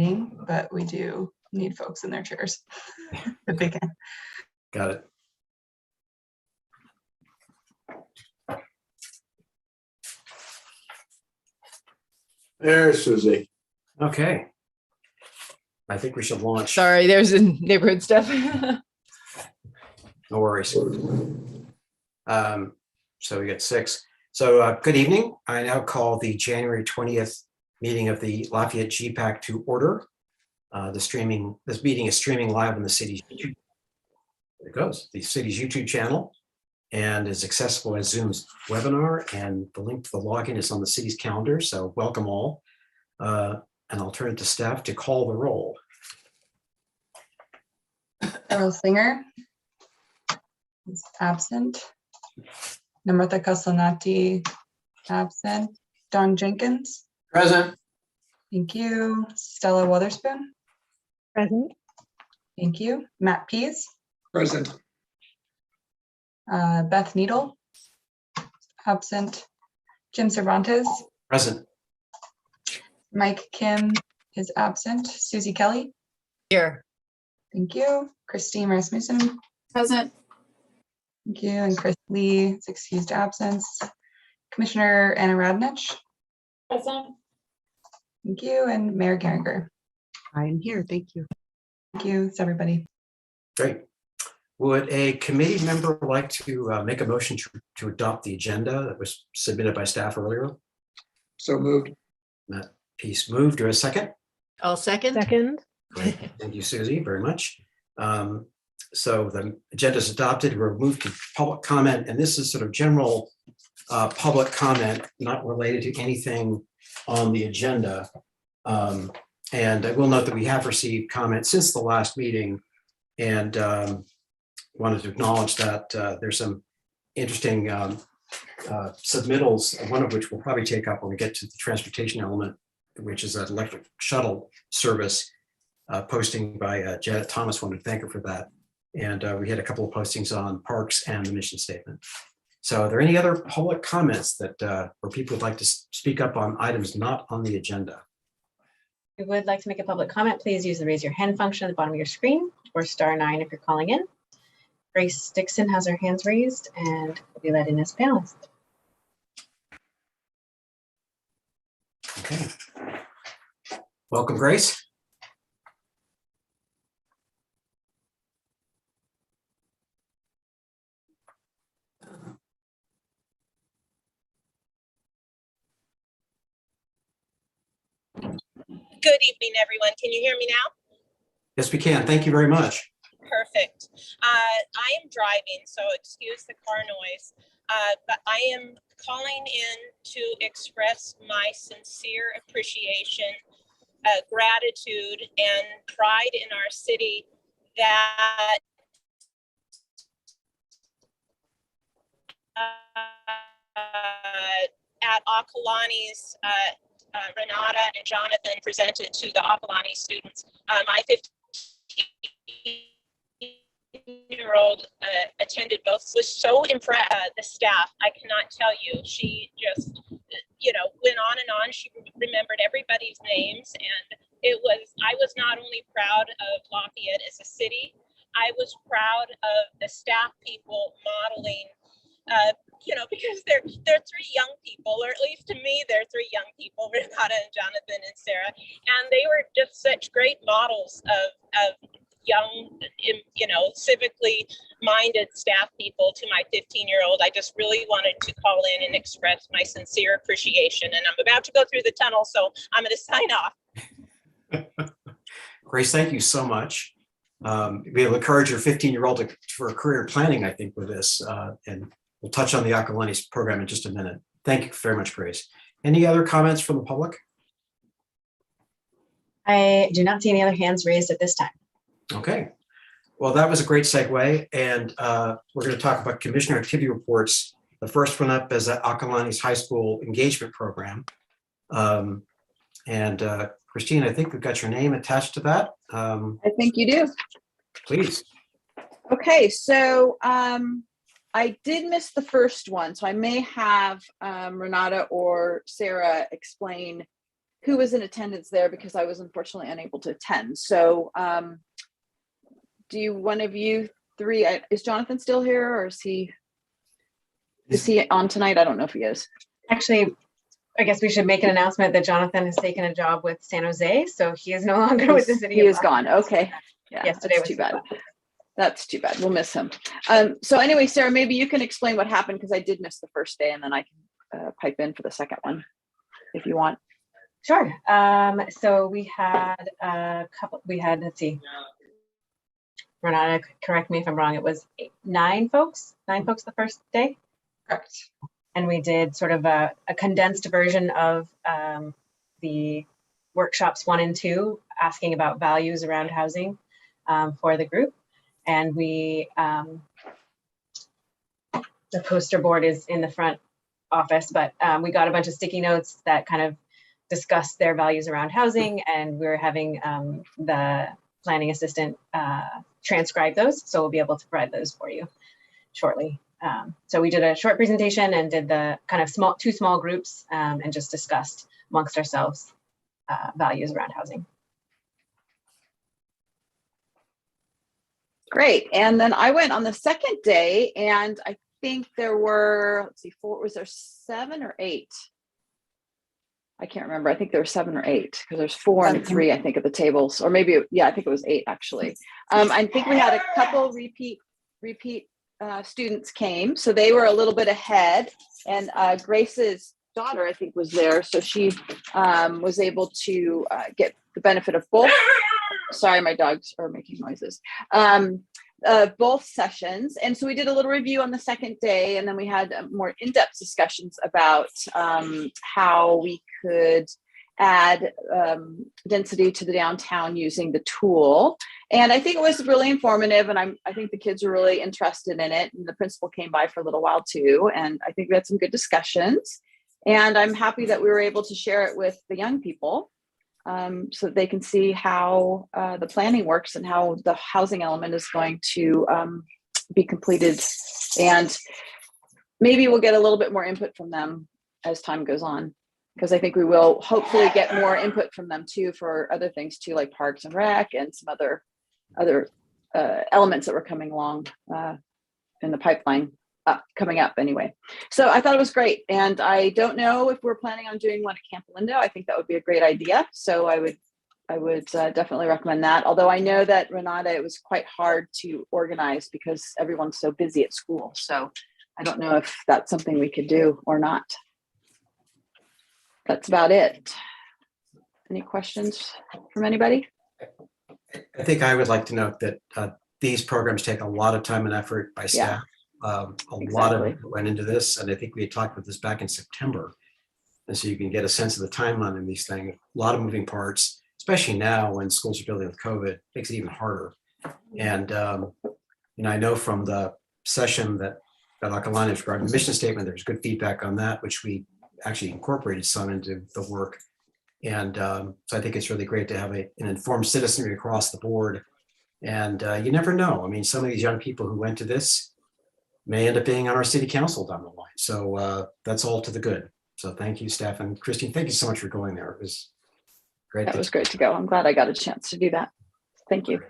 meeting, but we do need folks in their chairs to begin. Got it. There's Susie. Okay. I think we should launch. Sorry, there's neighborhood stuff. No worries. So we get 6. So good evening. I now call the January 20th meeting of the Lafayette GPAC to order. This meeting is streaming live on the city's YouTube. There it goes. The city's YouTube channel, and is accessible as Zoom's webinar. And the link to the login is on the city's calendar. So welcome all. And I'll turn it to staff to call the roll. Earl Singer is absent. Namrata Kasanati, absent. Don Jenkins. Present. Thank you. Stella Wotherspoon. Present. Thank you. Matt Pease. Present. Beth Needle. Absent. Jim Cervantes. Present. Mike Kim is absent. Susie Kelly. Here. Thank you. Christine Rasmussen. Present. Thank you. And Chris Lee is excused absence. Commissioner Anna Radnich. Present. Thank you. And Mayor Geringer. I am here. Thank you. Thank you. It's everybody. Great. Would a committee member like to make a motion to adopt the agenda that was submitted by staff earlier? So moved. Matt Peace moved. Do a second? I'll second. Second. Great. Thank you, Susie, very much. So the agenda is adopted. We're moved to public comment, and this is sort of general public comment, not related to anything on the agenda. And I will note that we have received comments since the last meeting, and wanted to acknowledge that there's some interesting submittals, one of which we'll probably take up when we get to the transportation element, which is an electric shuttle service posting by Janet Thomas. Wanted to thank her for that. And we had a couple of postings on parks and the mission statement. So are there any other public comments that where people would like to speak up on items not on the agenda? If you would like to make a public comment, please use the raise your hand function at the bottom of your screen, or *9 if you're calling in. Grace Dixon has her hands raised and will be let in as panelist. Okay. Welcome, Grace. Good evening, everyone. Can you hear me now? Yes, we can. Thank you very much. Perfect. I am driving, so excuse the car noise, but I am calling in to express my sincere appreciation, gratitude, and pride in our city that at Akalani's Renata and Jonathan presented to the Akalani students. My 15-year-old attended both, was so impressed. The staff, I cannot tell you, she just, went on and on. She remembered everybody's names, and I was not only proud of Lafayette as a city, I was proud of the staff people modeling, because they're 3 young people, or at least to me, they're 3 young people, Renata and Jonathan and Sarah, and they were just such great models of young, civically minded staff people to my 15-year-old. I just really wanted to call in and express my sincere appreciation, and I'm about to go through the tunnel, so I'm going to sign off. Grace, thank you so much. We'll encourage your 15-year-old for career planning, I think, with this, and we'll touch on the Akalani's program in just a minute. Thank you very much, Grace. Any other comments from the public? I do not see any other hands raised at this time. Okay. Well, that was a great segue, and we're going to talk about commissioner activity reports. The first one up is Akalani's high school engagement program. Christine, I think we've got your name attached to that. I think you do. Please. Okay, so I did miss the first one, so I may have Renata or Sarah explain who was in attendance there because I was unfortunately unable to attend. So do one of you three, is Jonathan still here, or is he on tonight? I don't know if he is. Actually, I guess we should make an announcement that Jonathan has taken a job with San Jose, so he is no longer with the city. He of is gone. Lafayette. Okay. Yeah, Yesterday that's was too bad. That's too bad. We'll miss him. So anyway, Sarah, maybe you can explain what happened, because I did miss the first day, and then I can pipe in for the second one if you want. Sure. So we had a couple, let's see. Renata, correct me if I'm wrong. It was 9 folks the first day. Correct. And we did sort of a condensed version of the workshops 1 and 2, asking about values around housing for the group. And we, the poster board is in the front office, but we got a bunch of sticky notes that kind of discussed their values around housing, and we're having the planning assistant transcribe those. So we'll be able to provide those for you shortly. So we did a short presentation and did the kind of 2 small groups and just discussed amongst ourselves values around housing. Great. And then I went on the second day, and I think there were, let's see, was there 7 or 8? I can't remember. I think there were 7 or 8, because there's 4 and 3, I think, at the tables, or maybe, yeah, I think it was 8 actually. I think we had a couple repeat students came, so they were a little bit ahead, and Grace's daughter, I think, was there, so she was able to get the benefit of both. Sorry, my dogs are making noises. Both sessions. And so we did a little review on the second day, and then we had more in-depth discussions about how we could add density to the downtown using the tool. And I think it was really informative, and I think the kids were really interested in it. And the principal came by for a little while too, and I think we had some good discussions. And I'm happy that we were able to share it with the young people, so that they can see how the planning works and how the housing element is going to be completed. And maybe we'll get a little bit more input from them as time goes on, because I think we will hopefully get more input from them too for other things too, like Parks and Rec and some other elements that were coming along in the pipeline. Coming up anyway. So I thought it was great. And I don't know if we're planning on doing one at Camp Lindo. I think that would be a great idea. So I would definitely recommend that. Although I know that, Renata, it was quite hard to organize because everyone's so busy at school. So I don't know if that's something we could do or not. That's about it. Any questions from anybody? I think I would like to note that these programs take a lot of time and effort by staff. A lot of it went into this, and I think we had talked about this back in September. And so you can get a sense of the timeline in these things. A lot of moving parts, especially now when schools are dealing with COVID, makes it even harder. And I know from the session that Akalani was regarding the mission statement, there's good feedback on that, which we actually incorporated some into the work. And so I think it's really great to have an informed citizenry across the board. And you never know. I mean, some of these young people who went to this may end up being on our city council down the line. So that's all to the good. So thank you, staff. And Christine, thank you so much for going there. It was great. That was great to go. I'm glad I got a chance to do that. Thank you.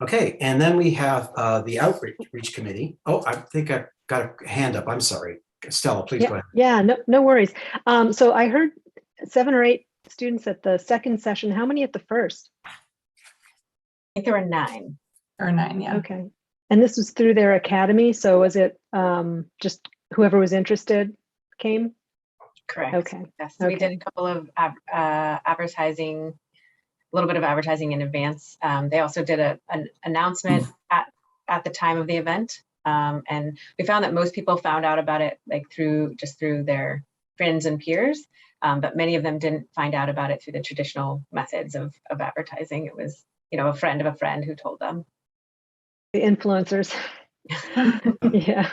Okay, and then we have the outreach committee. Oh, I think I've got a hand up. I'm sorry. Stella, please go ahead. Yeah, no worries. So I heard 7 or 8 students at the second session. How many at the first? I think there were 9. Or 9, yeah. Okay. And this was through their academy. So was it just whoever was interested came? Correct. Okay. Yes, we did a couple of advertising, a little bit of advertising in advance. They also did an announcement at the time of the event. And we found that most people found out about it like through their friends and peers. But many of them didn't find out about it through the traditional methods of advertising. It was, a friend of a friend who told them. The influencers. Yeah.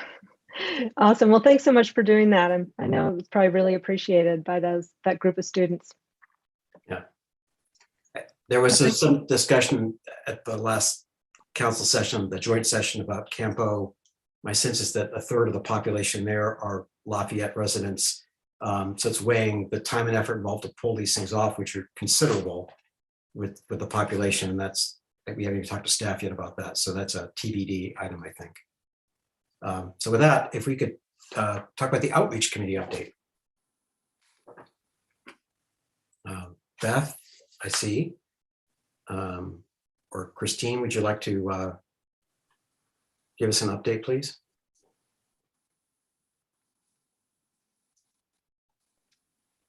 Awesome. Well, thanks so much for doing that. I know it's probably really appreciated by that group of students. Yeah. There was some discussion at the last council session, the joint session about Campo. My sense is that 1/3 of the population there are Lafayette residents. So it's weighing the time and effort involved to pull these things off, which are considerable with the population. And we haven't even talked to staff yet about that. So that's a TBD item, I think. So with that, if we could talk about the outreach committee update. Beth, I see. Or Christine, would you like to give us an update, please?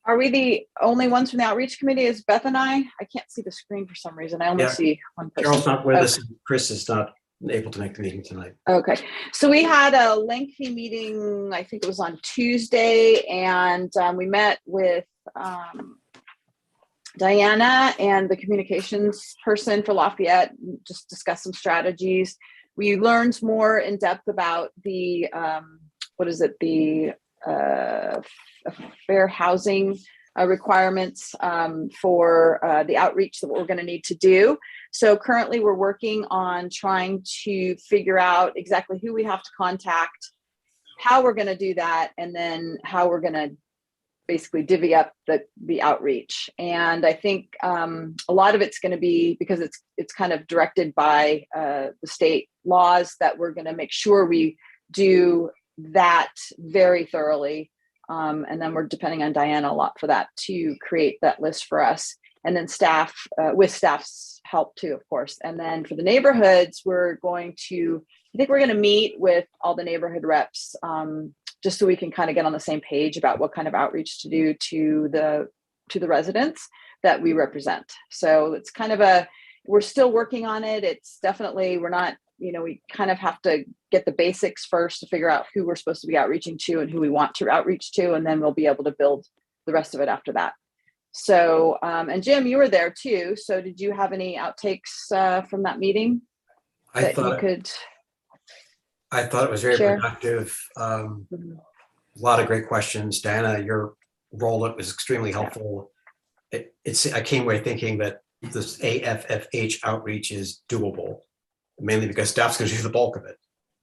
Are we the only ones from the outreach committee? Is Beth and I? I can't see the screen for some reason. I only Yeah. see one person. Carol's not with us. And Chris is not able to make the meeting tonight. Okay, so we had a lengthy meeting, I think it was on Tuesday, and we met with Diana and the communications person for Lafayette, just discussed some strategies. We learned more in depth about the, the fair housing requirements for the outreach that we're going to need to do. So currently we're working on trying to figure out exactly who we have to contact, how we're going to do that, and then how we're going to basically divvy up the outreach. And I think a lot of it's going to be, because it's kind of directed by the state laws, that we're going to make sure we do that very thoroughly. And then we're depending on Diana a lot for that, to create that list for us. And then staff, with staff's help too, of course. And then for the neighborhoods, I think we're going to meet with all the neighborhood reps, just so we can kind of get on the same page about what kind of outreach to do to the residents that we represent. So it's kind of we're still working on it. It's definitely, we're not, we kind of have to get the basics first to figure out who we're supposed to be outreaching to and who we want to outreach to, and then we'll be able to build the rest of it after that. So, and Jim, you were there too. So did you have any outtakes from that meeting I thought it was very share? productive. A lot of great questions. Diana, your role was extremely helpful. I came away thinking that this AFFH outreach is doable, mainly because staff's going to do the bulk of it.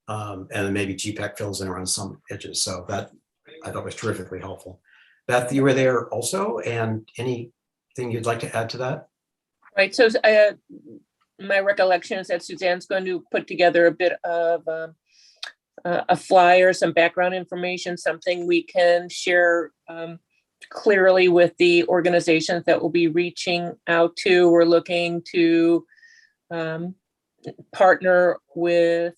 And then maybe GPAC fills in around some edges. So that I thought was terrifically helpful. Beth, you were there also, and anything you'd like to add to that? Right. So my recollection is that Suzanne's going to put together a bit of a flyer, some background information, something we can share clearly with the organizations that will be reaching out to. We're looking to partner with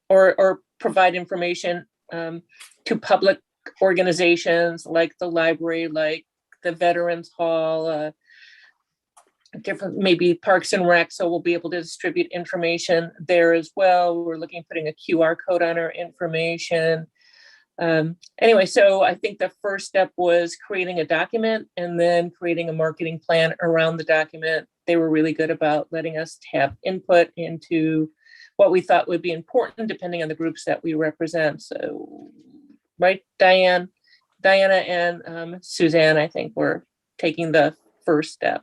or provide information to public organizations like the library, like the Veterans Hall, different, maybe Parks and Rec. So we'll be able to distribute information there as well. We're looking at putting a QR code on our information. Anyway, so I think the first step was creating a document and then creating a marketing plan around the document. They were really good about letting us have input into what we thought would be important depending on the groups that we represent. So, right, Diana and Suzanne, I think, were taking the first step.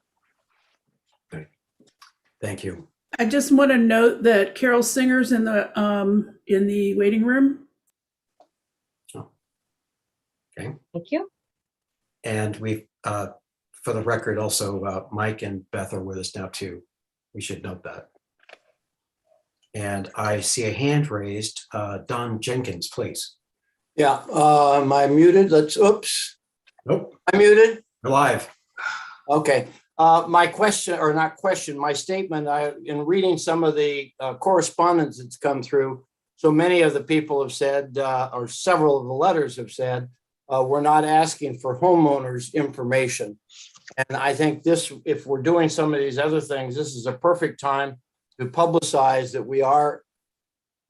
Thank you. I just want to note that Carol Singer's in the waiting room. Okay. Thank you. And we, for the record, also Mike and Beth are with us now too. We should note that. And I see a hand raised. Don Jenkins, please. Yeah, am I muted? Oops. Nope. I'm muted. You're live. Okay. My question, or not question, my statement, in reading some of the correspondence that's come through, so many of the people have said, or several of the letters have said, we're not asking for homeowners' information. And I think this, if we're doing some of these other things, this is a perfect time to publicize that we are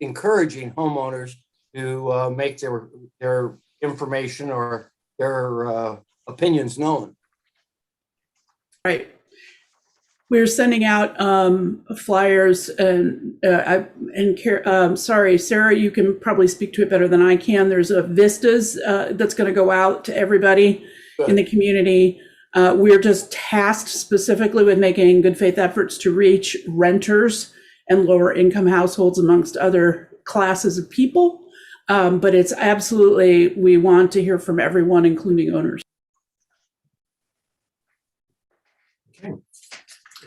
encouraging homeowners to make their information or their opinions known. Right. We're sending out flyers, and sorry, Sarah, you can probably speak to it better than I can. There's a Vistas that's going to go out to everybody in the community. We're just tasked specifically with making good faith efforts to reach renters and lower income households, amongst other classes of people. But it's absolutely, we want to hear from everyone, including owners. Okay.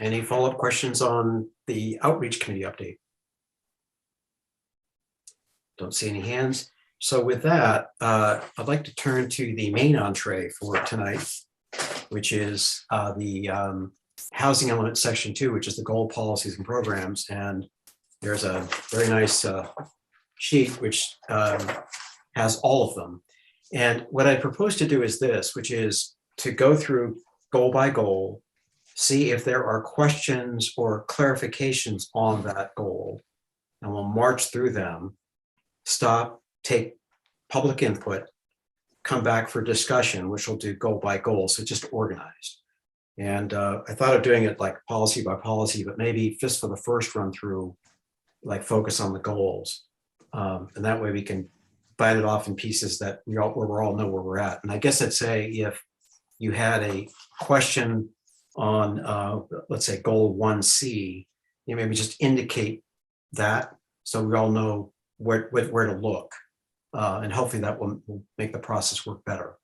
Any follow-up questions on the outreach committee update? Don't see any hands. So with that, I'd like to turn to the main entree for tonight, which is the housing element section 2, which is the goal, policies, and programs. And there's a very nice sheet which has all of them. And what I propose to do is this, which is to go through goal by goal, see if there are questions or clarifications on that goal, and we'll march through them, stop, take public input, come back for discussion, which we'll do goal by goal, so just organized. And I thought of doing it like policy by policy, but maybe just for the first run through, like focus on the goals. And that way we can bite it off in pieces that we all know where we're at. And I guess I'd say if you had a question on, let's say, goal 1C, you maybe just indicate that so we all know where to look. And hopefully that will make the process work better.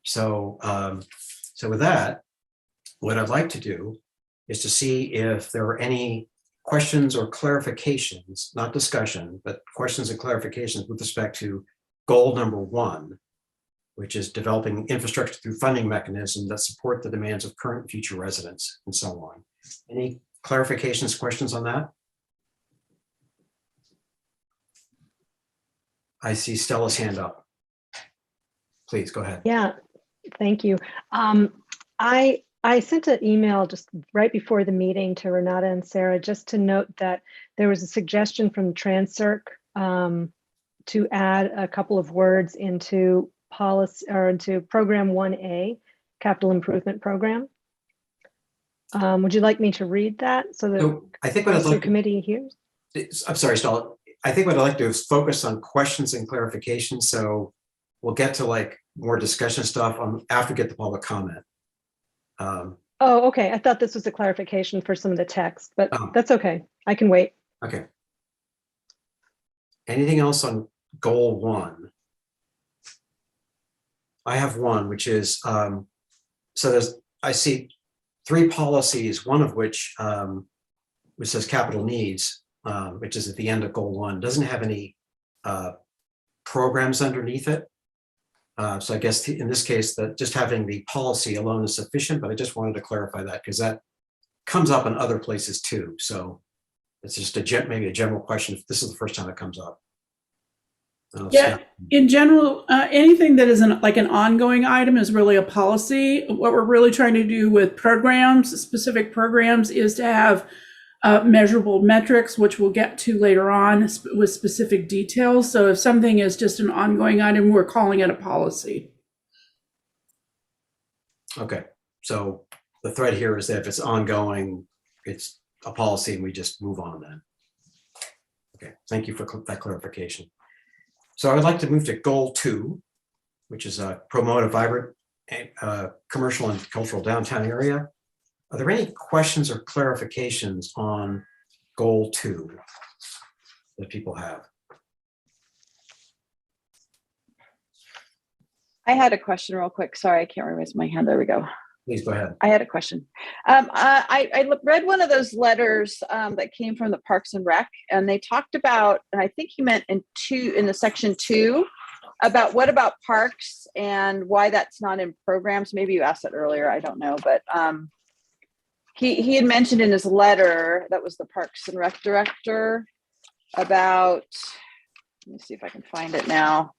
So, so with that, what I'd like to do is to see if there are any questions or clarifications, not discussion, but questions and clarifications with respect to goal number 1, which is developing infrastructure through funding mechanisms that support the demands of current and future residents, and so on. Any clarifications, questions on that? I see Stella's hand up. Please go ahead. Yeah, thank you. I sent an email just right before the meeting to Renata and Sarah just to note that there was a suggestion from TransCirc to add a couple of words into policy or into program 1A, capital improvement program. Would you like me to read that so that So I think what I'd the like committee hears? I'm sorry, Stella. I think what I'd like to do is focus on questions and clarifications. So we'll get to like more discussion stuff after we get the public comment. Oh, okay. I thought this was a clarification for some of the text, but that's okay. I can wait. Okay. Anything else on goal 1? I have one, which is, so I see 3 policies, one of which says capital needs, which is at the end of goal 1, doesn't have any programs underneath it. So I guess in this case, that just having the policy alone is sufficient, but I just wanted to clarify that because that comes up in other places too. So it's just maybe a general question if this is the first time it comes up. Yeah, in general, anything that is like an ongoing item is really a policy. What we're really trying to do with programs, specific programs, is to have measurable metrics, which we'll get to later on with specific details. So if something is just an ongoing item, we're calling it a policy. Okay, so the thread here is that if it's ongoing, it's a policy and we just move on then. Okay, thank you for that clarification. So I would like to move to goal 2, which is promote a vibrant commercial and cultural downtown area. Are there any questions or clarifications on goal 2 that people have? I had a question real quick. Sorry, I can't raise my hand. There we go. Please go ahead. I had a question. I read one of those letters that came from the Parks and Rec, and they talked about, and I think he meant in the section 2, about what about parks and why that's not in programs. Maybe you asked that earlier. I don't know, but he had mentioned in his letter, that was the Parks and Rec director, about, let me see if I can find it now.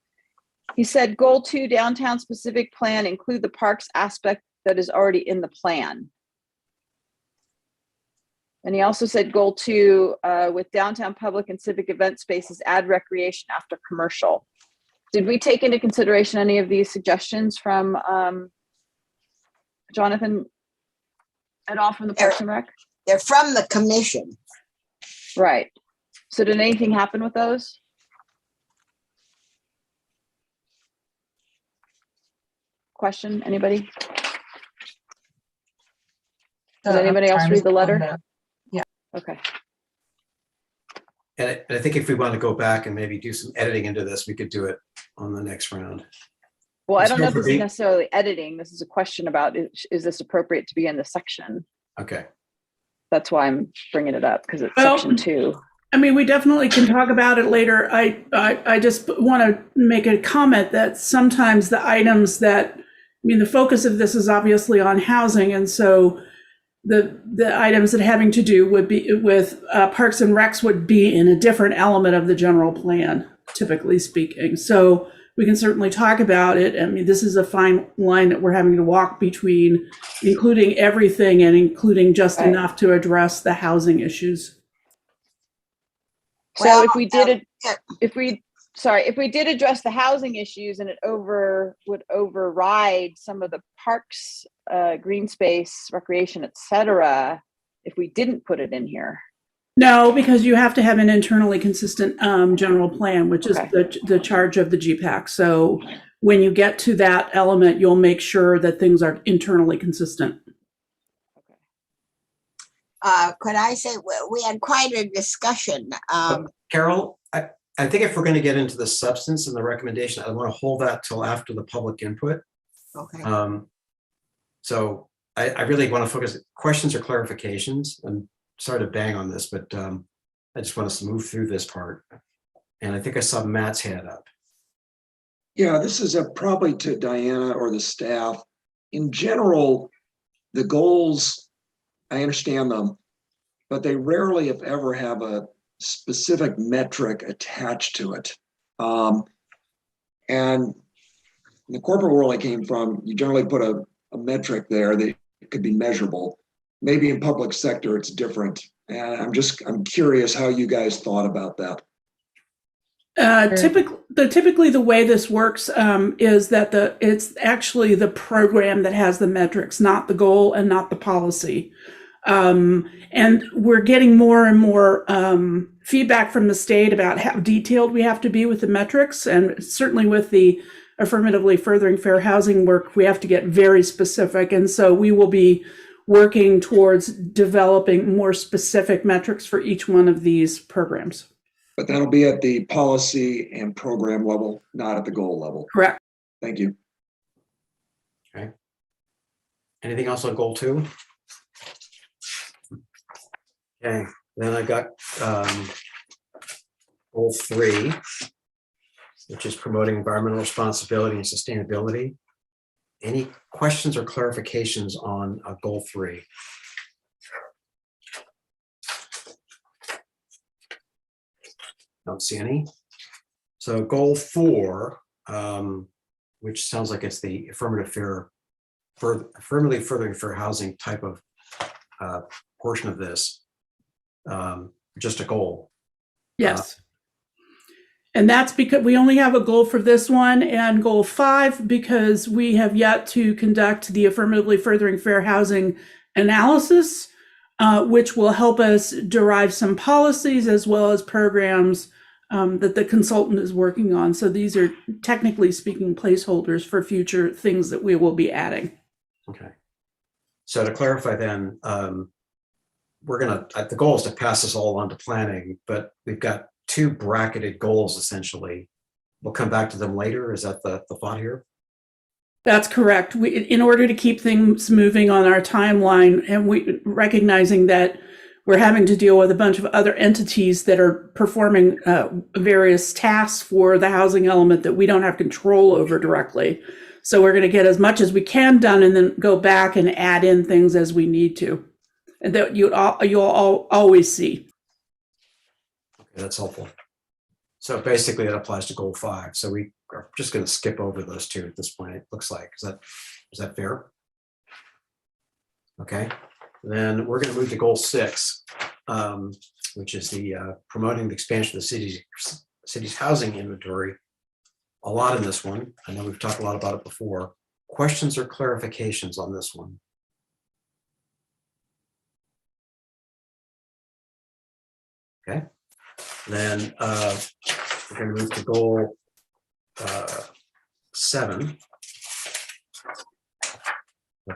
He said, goal 2, downtown specific plan, include the parks aspect that is already in the plan. And he also said goal 2, with downtown public and civic event spaces, add recreation after commercial. Did we take into consideration any of these suggestions from Jonathan at all from the Parks and Rec? They're from the commission. Right. So did anything happen with those? Question, anybody? Did anybody else read the letter? Yeah. Okay. And I think if we want to go back and maybe do some editing into this, we could do it on the next round. Well, I don't know if Sorry for this is being- necessarily editing. This is a question about, is this appropriate to be in the section? Okay. That's why I'm bringing it up, because it's Well, section 2. I mean, we definitely can talk about it later. I just want to make a comment that sometimes the items that, I mean, the focus of this is obviously on housing. And so the items that having to do would be with Parks and Recs would be in a different element of the general plan, typically speaking. So we can certainly talk about it. I mean, this is a fine line that we're having to walk between including everything and including just Right. enough to address the housing issues. So Well, if we did it, yeah. if we did address the housing issues and it would override some of the parks, green space, recreation, etc., if we didn't put it in here. No, because you have to have an internally consistent general plan, which is Okay. the charge of the GPAC. So when you get to that element, you'll make sure that things are internally consistent. Could I say, we had quite a discussion. Carol, I think if we're going to get into the substance and the recommendation, I want to hold that till after the public input. Okay. So I really want to focus questions or clarifications. I'm sorry to bang on this, but I just want us to move through this part. And I think I saw Matt's hand up. Yeah, this is probably to Diana or the staff. In general, the goals, I understand them, but they rarely, if ever, have a specific metric attached to it. And in the corporate world I came from, you generally put a metric there that could be measurable. Maybe in public sector, it's different. And I'm curious how you guys thought about that. Typically the way this works is that it's actually the program that has the metrics, not the goal and not the policy. And we're getting more and more feedback from the state about how detailed we have to be with the metrics. And certainly with the affirmatively furthering fair housing work, we have to get very specific. And so we will be working towards developing more specific metrics for each one of these programs. But that'll be at the policy and program level, not at the goal level. Correct. Thank you. Okay. Anything else on goal 2? Okay, then I got goal 3, which is promoting environmental responsibility and sustainability. Any questions or clarifications on goal 3? Don't see any. So goal 4, which sounds like it's the affirmatively furthering fair housing type of portion of this, just a goal. Yes. And that's because we only have a goal for this one and goal 5 because we have yet to conduct the affirmatively furthering fair housing analysis, which will help us derive some policies as well as programs that the consultant is working on. So these are technically speaking placeholders for future things that we will be adding. Okay. So to clarify then, the goal is to pass this all on to planning, but we've got 2 bracketed goals essentially. We'll come back to them later. Is that the thought here? That's correct. In order to keep things moving on our timeline, and we recognizing that we're having to deal with a bunch of other entities that are performing various tasks for the housing element that we don't have control over directly. So we're going to get as much as we can done and then go back and add in things as we need to. And that you'll always see. Okay, that's helpful. So basically that applies to goal 5. So we are just going to skip over those 2 at this point, it looks like. Is that fair? Okay. Then we're going to move to goal 6, which is the promoting the expansion of the city's housing inventory. A lot in this one. I know we've talked a lot about it before. Questions or clarifications on this one? Okay. Then we're going to move to goal 7.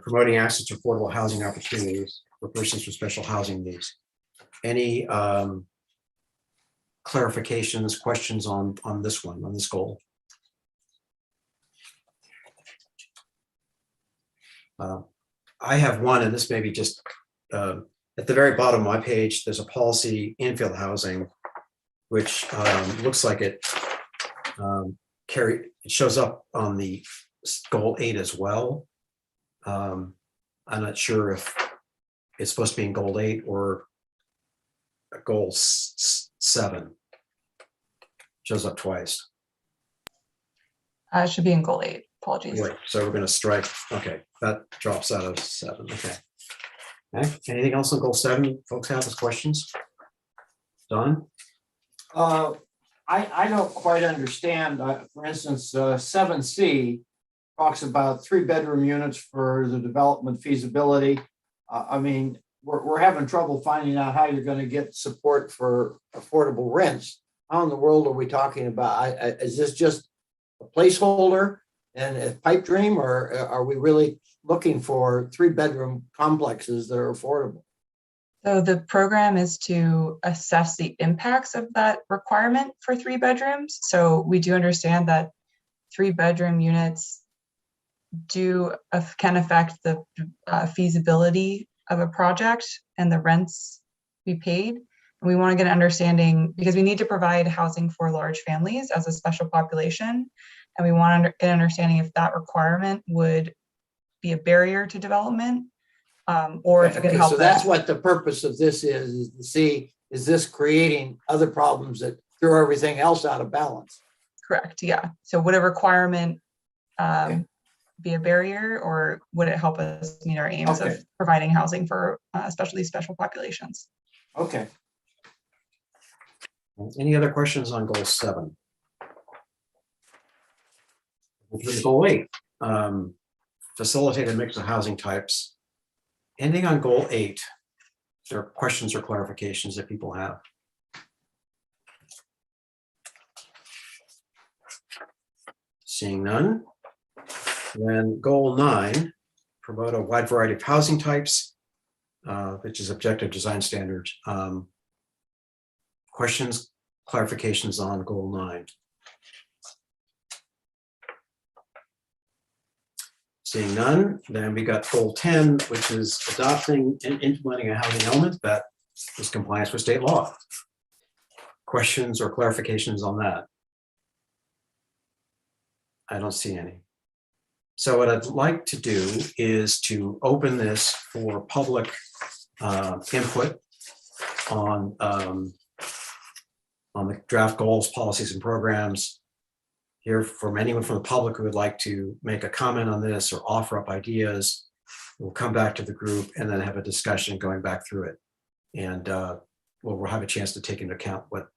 Promoting access to affordable housing opportunities for persons with special housing needs. Any clarifications, questions on this one, on this goal? I have one, and this may be just at the very bottom of my page, there's a policy, infill housing, which looks like it it shows up on the goal 8 as well. I'm not sure if it's supposed to be in goal 8 or goal 7. Shows up twice. It should be in goal 8. Apologies. Right, so we're going to strike. Okay, that drops out of 7. Okay. Anything else on goal 7? Folks have as questions? Don? I don't quite understand. For instance, 7C talks about 3-bedroom units for the development feasibility. I mean, we're having trouble finding out how you're going to get support for affordable rents. How in the world are we talking about? Is this just a placeholder and a pipe dream, or are we really looking for 3-bedroom complexes that are affordable? So the program is to assess the impacts of that requirement for 3 bedrooms. So we do understand that 3-bedroom units can affect the feasibility of a project and the rents we paid. And we want to get an understanding, because we need to provide housing for large families as a special population. And we want to get an understanding if that requirement would be a barrier to development, or if it could help. So that's what the purpose of this is to see, is this creating other problems that throw everything else out of balance? Correct, yeah. So would a requirement be a barrier, or would it help us meet our aims of providing housing for especially special populations? Okay. Any other questions on goal 7? Goal 8, facilitate a mix of housing types. Ending on goal 8, there are questions or clarifications that people have. Seeing none. Then goal 9, promote a wide variety of housing types, which is objective design standards. Questions, clarifications on goal 9. Seeing none, then we got goal 10, which is adopting and implementing a housing element that is compliance with state law. Questions or clarifications on that? I don't see any. So what I'd like to do is to open this for public input on the draft goals, policies, and programs. Here from anyone from the public who would like to make a comment on this or offer up ideas. We'll come back to the group and then have a discussion going back through it. And we'll have a chance to take into account what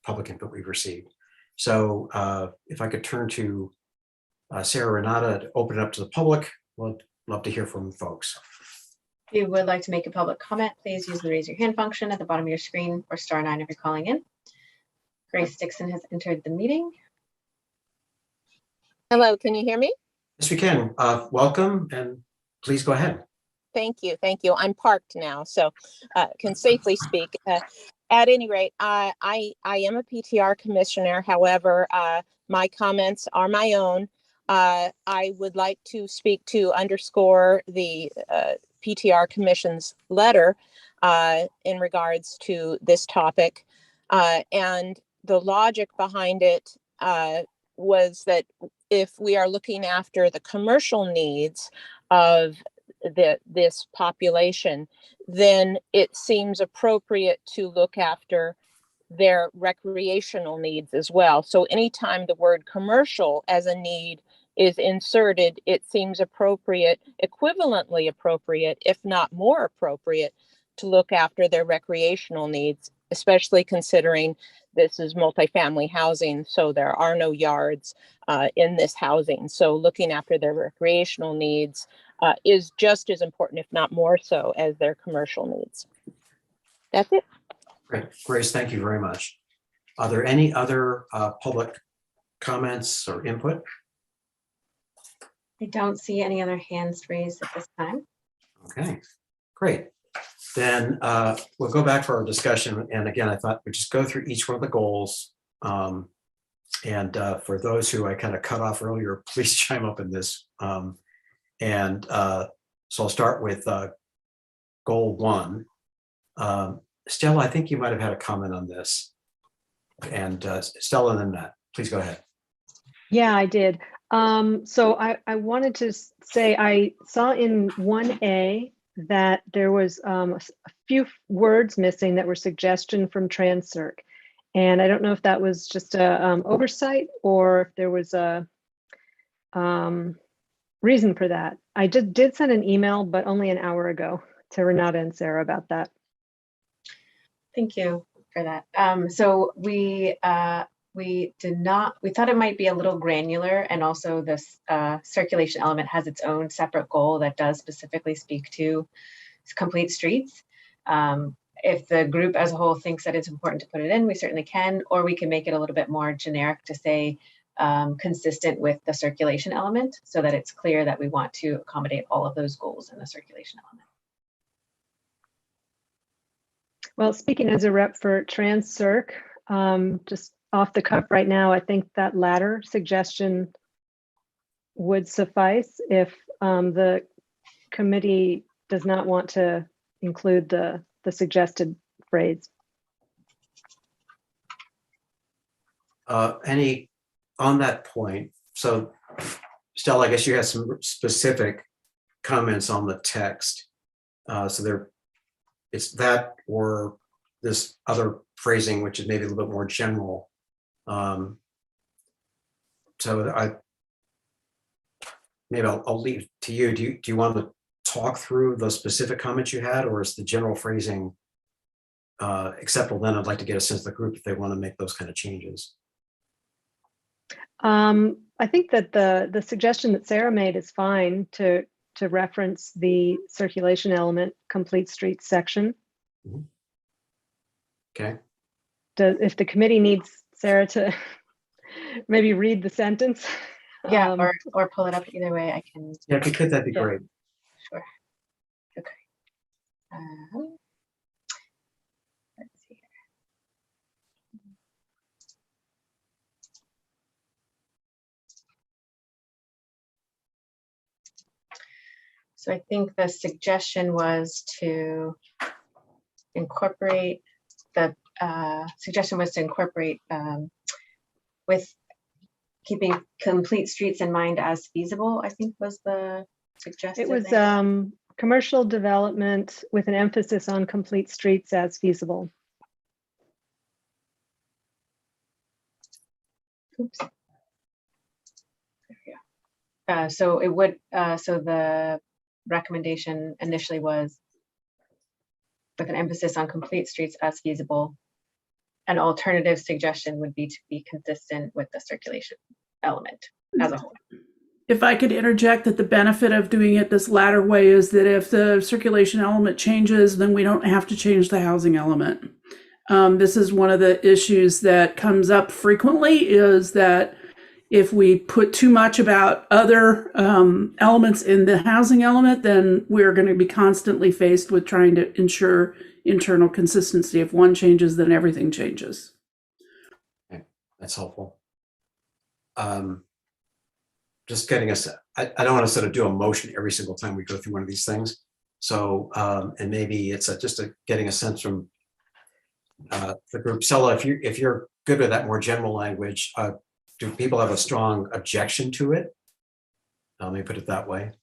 public input we've received. So if I could turn to Sarah Renata to open it up to the public, we'd love to hear from folks. If you would like to make a public comment, please use the raise your hand function at the bottom of your screen, or *9 if you're calling in. Grace Dixon has entered the meeting. Hello, can you hear me? Yes, we can. Welcome, and please go ahead. Thank you. Thank you. I'm parked now, so can safely speak. At any rate, I am a PTR commissioner. However, my comments are my own. I would like to speak to underscore the PTR Commission's letter in regards to this topic. And the logic behind it was that if we are looking after the commercial needs of this population, then it seems appropriate to look after their recreational needs as well. So anytime the word commercial as a need is inserted, it seems appropriate, equivalently appropriate, if not more appropriate, to look after their recreational needs, especially considering this is multifamily housing, so there are no yards in this housing. So looking after their recreational needs is just as important, if not more so, as their commercial needs. That's it. Great. Grace, thank you very much. Are there any other public comments or input? I don't see any other hands raised at this time. Okay, great. then we'll go back for our discussion. And again, I thought we'd just go through each one of the goals. And for those who I kind of cut off earlier, please chime up in this. So I'll start with goal 1. Stella, I think you might have had a comment on this. And Stella and then Matt, please go ahead. Yeah, I did. So I wanted to say I saw in 1A that there was a few words missing that were suggestion from TransCirc. And I don't know if that was just a oversight or if there was a reason for that. I did send an email, but only an hour ago to Renata and Sarah about that. Thank you for that. So we thought it might be a little granular, and also this circulation element has its own separate goal that does specifically speak to complete streets. If the group as a whole thinks that it's important to put it in, we certainly can, or we can make it a little bit more generic to say consistent with the circulation element, so that it's clear that we want to accommodate all of those goals in the circulation element. Well, speaking as a rep for TransCirc, just off the cuff right now, I think that latter suggestion would suffice if the committee does not want to include the suggested phrase. Any on that point? So Stella, I guess you had some specific comments on the text. So it's that or this other phrasing, which is maybe a little bit more general. So maybe I'll leave to you. Do you want to talk through the specific comments you had, or is the general phrasing acceptable? Then I'd like to get a sense of the group if they want to make those kind of changes. I think that the suggestion that Sarah made is fine to reference the circulation element complete streets section. Mm-hmm. Okay. If the committee needs Sarah to maybe read the sentence. Yeah, or pull it up. Either way, I can. Yeah, if you could, that'd be great. Sure. Okay. Let's see here. So I think the suggestion was to incorporate with keeping complete streets in mind as feasible, I think was the suggestion. It was commercial development with an emphasis on complete streets as feasible. Oops. So it would, so the recommendation initially was with an emphasis on complete streets as feasible. An alternative suggestion would be to be consistent with the circulation element as a whole. If I could interject, that the benefit of doing it this latter way is that if the circulation element changes, then we don't have to change the housing element. This is one of the issues that comes up frequently, is that if we put too much about other elements in the housing element, then we're going to be constantly faced with trying to ensure internal consistency. If one changes, then everything changes. Okay, that's helpful. Just getting us, I don't want to sort of do a motion every single time we go through one of these things. So, and maybe it's just getting a sense from the group. Stella, if you're good with that more general language, do people have a strong objection to it? Let me put it that way.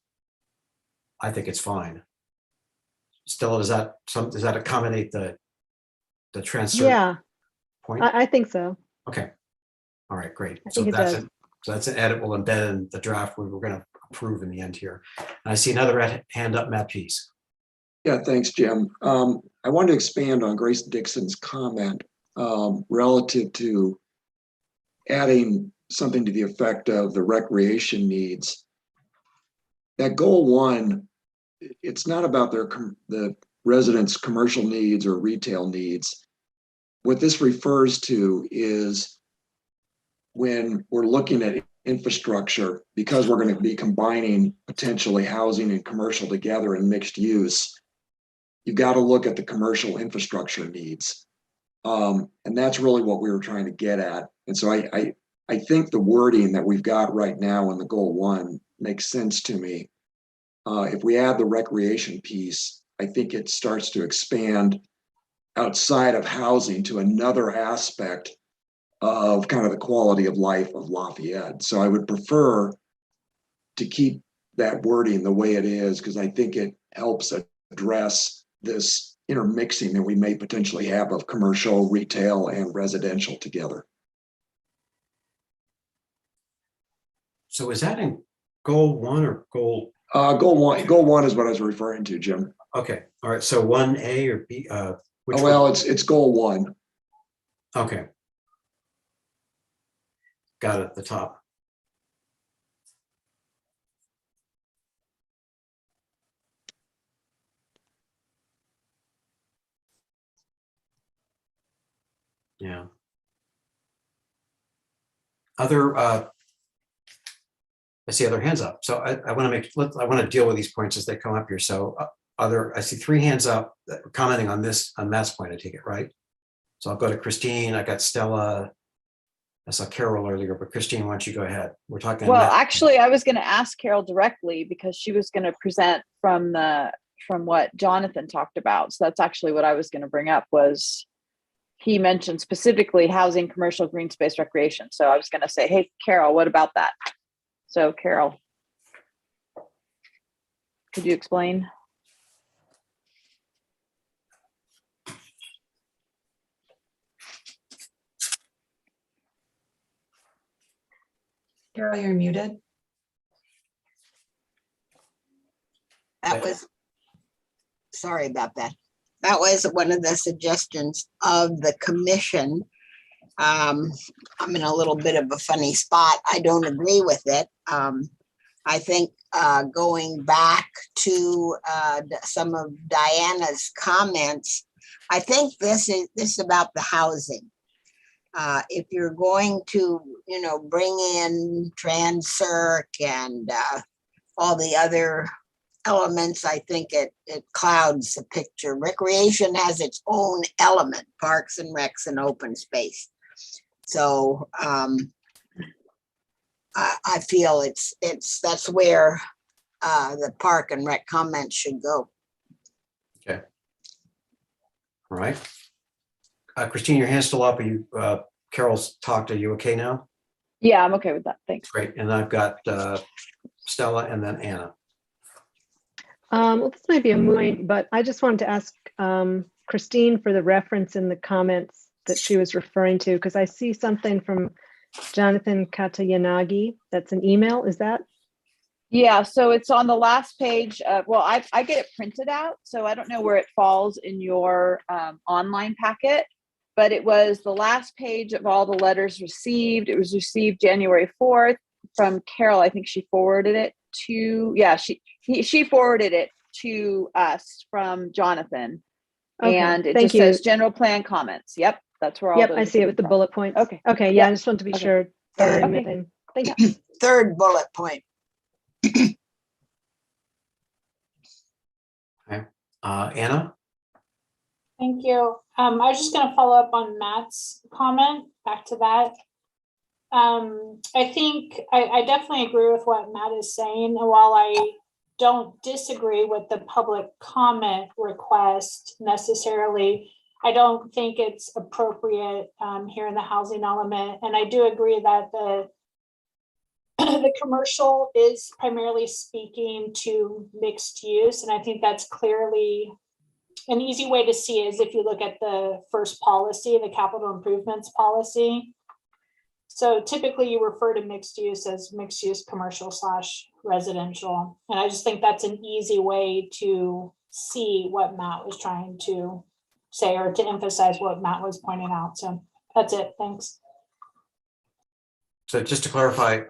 I think it's fine. Stella, does that accommodate the transfer point? I think so. Okay. All right, great. I So think it that's does. it. So that's an edit we'll embed in the draft we're going to approve in the end here. And I see another hand up, Matt Pease. Yeah, thanks, Jim. I wanted to expand on Grace Dixon's comment relative to adding something to the effect of the recreation needs. That goal 1, it's not about the residents' commercial needs or retail needs. What this refers to is when we're looking at infrastructure, because we're going to be combining potentially housing and commercial together in mixed use, you got to look at the commercial infrastructure needs. And that's really what we were trying to get at. And so I think the wording that we've got right now in the goal 1 makes sense to me. If we add the recreation piece, I think it starts to expand outside of housing to another aspect of kind of the quality of life of Lafayette. So I would prefer to keep that wording the way it is, because I think it helps address this intermixing that we may potentially have of commercial, retail, and residential together. So is that in goal 1 or goal? Goal one is what I was referring to, Jim. Okay, all right, so 1A or B, which Well, one? it's goal 1. Okay. Got it at the top. Yeah. Other, I see other hands up. So I want to deal with these points as they come up here. So I see 3 hands up that are commenting on this, on Matt's point, I take it, right? So I'll go to Christine. I got Stella. I saw Carol earlier, but Christine, why don't you go ahead? We're talking. Well, Matt. actually, I was going to ask Carol directly because she was going to present from what Jonathan talked about. So that's actually what I was going to bring up. Was he mentioned specifically housing, commercial, green space, recreation. So I was going to say, hey, Carol, what about that? So Carol, could you explain? Carol, you're muted. That was, sorry about that. That was one of the suggestions of the commission. I'm in a little bit of a funny spot. I don't agree with it. I think going back to some of Diana's comments, I think this is about the housing. If you're going to, bring in Transcirc and all the other elements, I think it clouds the picture. Recreation has its own element, parks and recs and open space. So I feel that's where the park and rec comments should go. Okay. All right. Christine, your hand's still up. Are you, Carol's talked. Are you okay now? Yeah, I'm okay with that. Thanks. Great. And I've got Stella and then Anna. Well, this might be a point, but I just wanted to ask Christine for the reference in the comments that she was referring to, because I see something from Jonathan Katayanagi. That's an email. Is that? Yeah, so it's on the last page. Well, I get it printed out, so I don't know where it falls in your online packet, but it was the last page of all the letters received. It was received January 4th from Carol. I think she forwarded it to, yeah, she forwarded it to us from Jonathan. Okay, and it thank just you. says general plan comments. Yep, that's where all Yep, those I are see it coming with the from. bullet points. Okay. Okay, yeah, Yep. I just want to be Okay. sure that I'm Okay. missing. Thank you. Third bullet point. Okay. Anna? Thank you. I was just going to follow up on Matt's comment, back to that. I think I definitely agree with what Matt is saying. And while I don't disagree with the public comment request necessarily, I don't think it's appropriate here in the housing element. And I do agree that the commercial is primarily speaking to mixed use. And I think that's clearly an easy way to see is if you look at the first policy, the capital improvements policy. So typically you refer to mixed use as mixed use commercial / residential. And I just think that's an easy way to see what Matt was trying to say or to emphasize what Matt was pointing out. So that's it. Thanks. So just to clarify,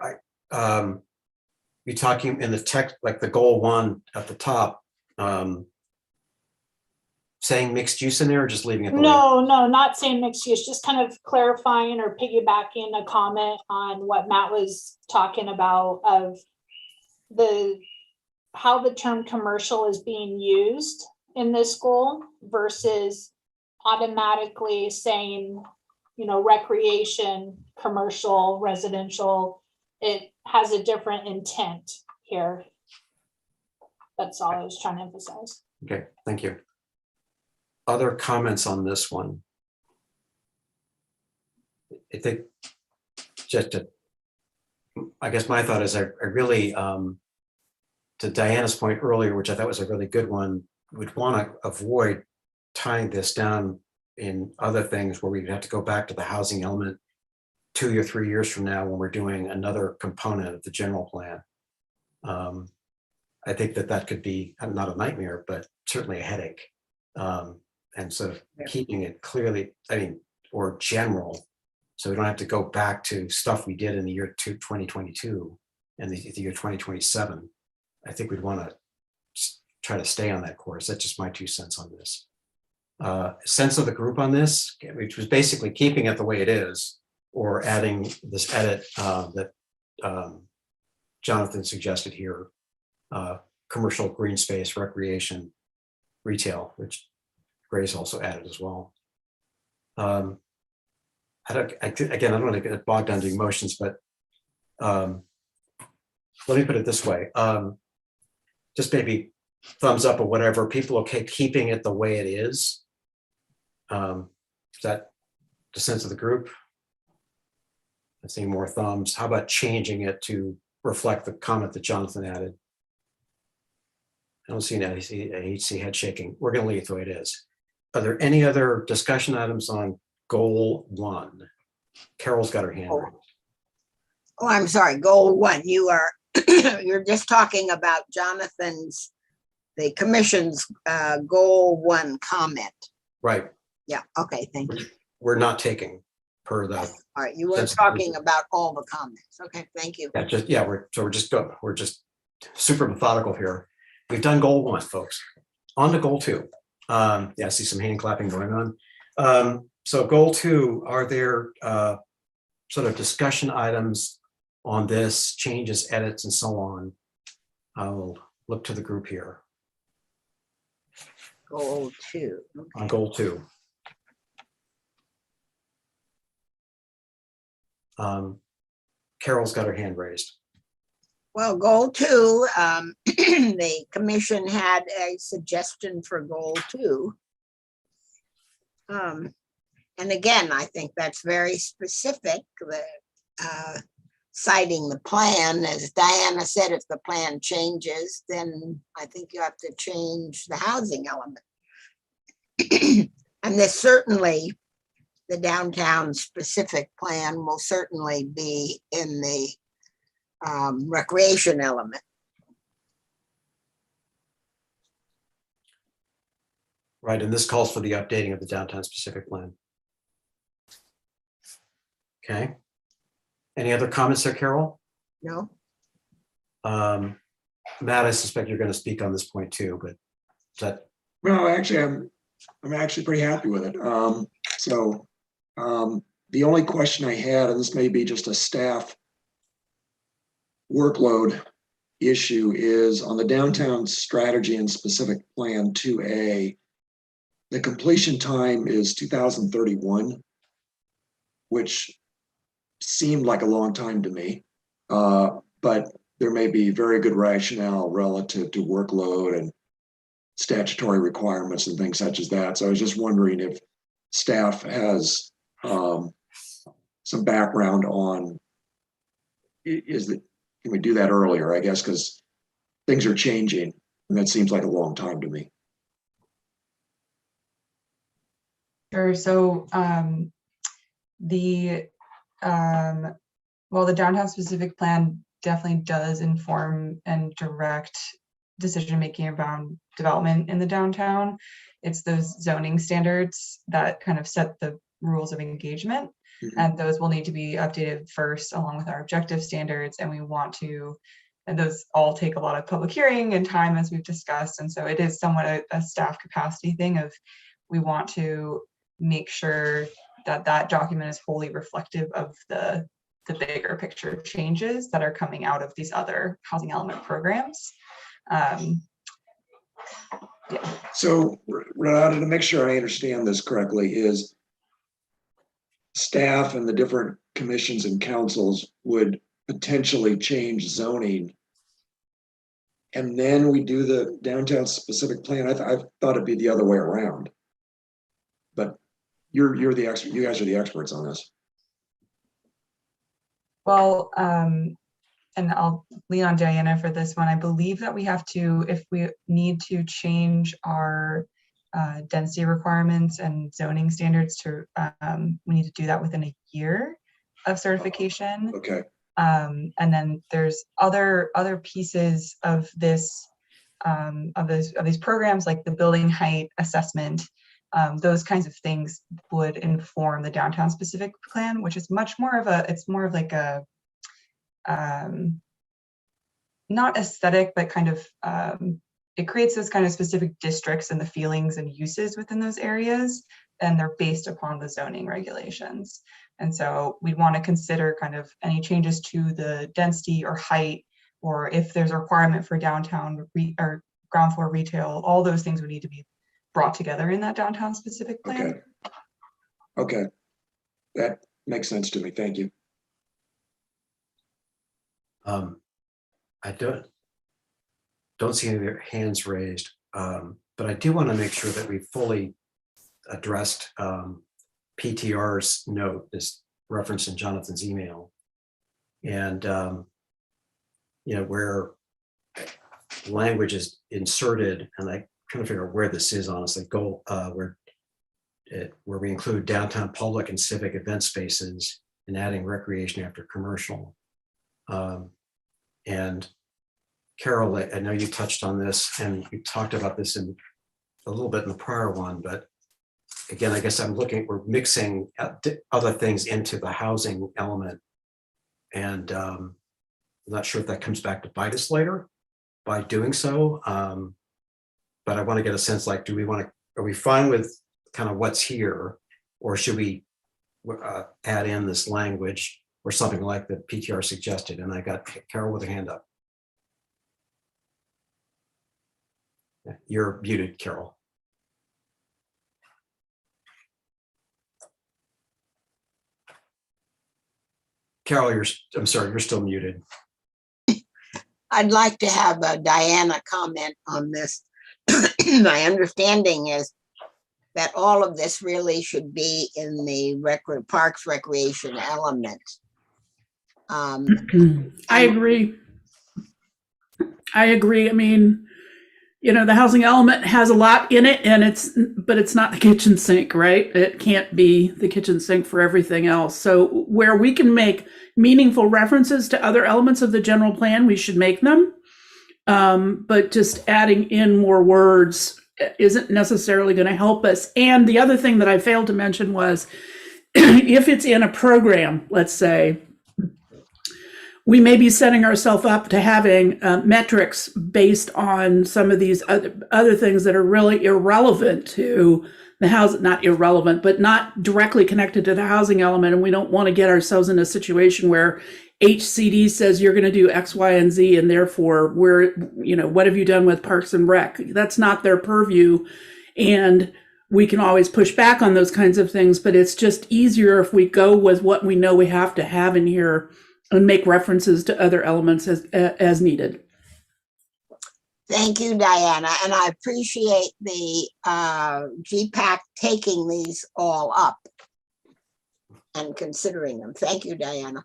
you're talking in the text, like the goal 1 at the top, saying mixed use in there or just leaving it? No, not saying mixed use, just kind of clarifying or piggybacking a comment on what Matt was talking about of how the term commercial is being used in this goal versus automatically saying, recreation, commercial, residential. It has a different intent here. That's all I was trying to emphasize. Okay, thank you. Other comments on this one? I think I guess my thought is I really, to Diana's point earlier, which I thought was a really good one, would want to avoid tying this down in other things where we'd have to go back to the housing element 2 or 3 years from now when we're doing another component of the general plan. I think that could be not a nightmare, but certainly a headache. And so keeping it clearly, or general, so we don't have to go back to stuff we did in the year 2022 and the year 2027. I think we'd want to try to stay on that course. That's just my 2 cents on this. Sense of the group on this, which was basically keeping it the way it is, or adding this edit that Jonathan suggested here, commercial, green space, recreation, retail, which Grace also added as well. Again, I don't want to get bogged down to emotions, but let me put it this way. Just maybe thumbs up or whatever. People okay keeping it the way it is? Is that the sense of the group? I'm seeing more thumbs. How about changing it to reflect the comment that Jonathan added? I don't see that. I see head shaking. We're going to leave it the way it is. Are there any other discussion items on goal 1? Carol's got her hand raised. Oh, I'm sorry, goal 1. You are, you're just talking about Jonathan's, the commission's goal 1 comment. Right. Yeah, okay, thank you. We're not taking per the. All right, you were talking about all the comments. Okay, thank you. We're just super methodical here. We've done goal 1, folks. On to goal 2. I see some hand clapping going on. So goal 2, are there sort of discussion items on this, changes, edits, and so on? I'll look to the group here. Goal 2. Okay. On goal 2. Carol's got her hand raised. Well, goal 2, the commission had a suggestion for goal 2. And again, I think that's very specific, citing the plan. As Diana said, if the plan changes, then I think you have to change the housing element. And this certainly, the downtown specific plan will certainly be in the recreation element. Right, and this calls for the updating of the downtown specific plan. Okay. Any other comments there, Carol? No. Matt, I suspect you're going to speak on this point too, but is that? No, actually, I'm actually pretty happy with it. The only question I had, and this may be just a staff workload issue, is on the downtown strategy and specific plan 2A, the completion time is 2031, which seemed like a long time to me, but there may be very good rationale relative to workload and statutory requirements and things such as that. So I was just wondering if staff has some background on, can we do that earlier, I guess, because things are changing and that seems like a long time to me. Sure. So the downtown specific plan definitely does inform and direct decision-making around development in the downtown. It's those zoning standards that kind of set the rules of engagement. Mm-hmm. And those will need to be updated first along with our objective standards. And those all take a lot of public hearing and time, as we've discussed. And so it is somewhat a staff capacity thing of, we want to make sure that that document is wholly reflective of the bigger picture changes that are coming out of these other housing element programs. So, Renata, to make sure I understand this correctly, is staff and the different commissions and councils would potentially change zoning, and then we do the downtown specific plan. I thought it'd be the other way around, but you're the expert. You guys are the experts on this. Well, and I'll lean on Diana for this one. I believe that we have to, if we need to change our density requirements and zoning standards to, we need to do that within a year of certification. Okay. And then there's other pieces of this, of these programs, like the building height assessment. Those kinds of things would inform the downtown specific plan, which is much more of a, it's more of like a, not aesthetic, but kind of, it creates those kind of specific districts and the feelings and uses within those areas, and they're based upon the zoning regulations. And so we'd want to consider kind of any changes to the density or height, or if there's a requirement for downtown or ground floor retail, all those things would need to be brought together in that downtown specific plan. Okay. That makes sense to me. Thank you. I don't see any hands raised, but I do want to make sure that we fully addressed PTR's note, this reference in Jonathan's email, and where language is inserted, and I trying to figure out where this is honestly. Where we include downtown public and civic event spaces and adding recreation after commercial. And Carol, I know you touched on this and you talked about this in a little bit in the prior one, but again, I guess we're mixing other things into the housing element. And I'm not sure if that comes back to bite us later by doing so. But I want to get a sense, like, are we fine with kind of what's here, or should we add in this language or something like the PTR suggested? And I got Carol with a hand up. You're muted, Carol. Carol, I'm sorry, you're still muted. I'd like to have Diana comment on this. My understanding is that all of this really should be in the parks recreation element. I agree. I mean, the housing element has a lot in it, and but it's not the kitchen sink, right? It can't be the kitchen sink for everything else. So where we can make meaningful references to other elements of the general plan, we should make them. But just adding in more words isn't necessarily going to help us. And the other thing that I failed to mention was, if it's in a program, let's say, we may be setting ourselves up to having metrics based on some of these other things that are really irrelevant to the house, not irrelevant, but not directly connected to the housing element. And we don't want to get ourselves in a situation where HCD says you're going to do X, Y, and Z, and therefore what have you done with Parks and Rec? That's not their purview. And we can always push back on those kinds of things, but it's just easier if we go with what we know we have to have in here and make references to other elements as needed. Thank you, Diana. And I appreciate the GPAC taking these all up and considering them. Thank you, Diana.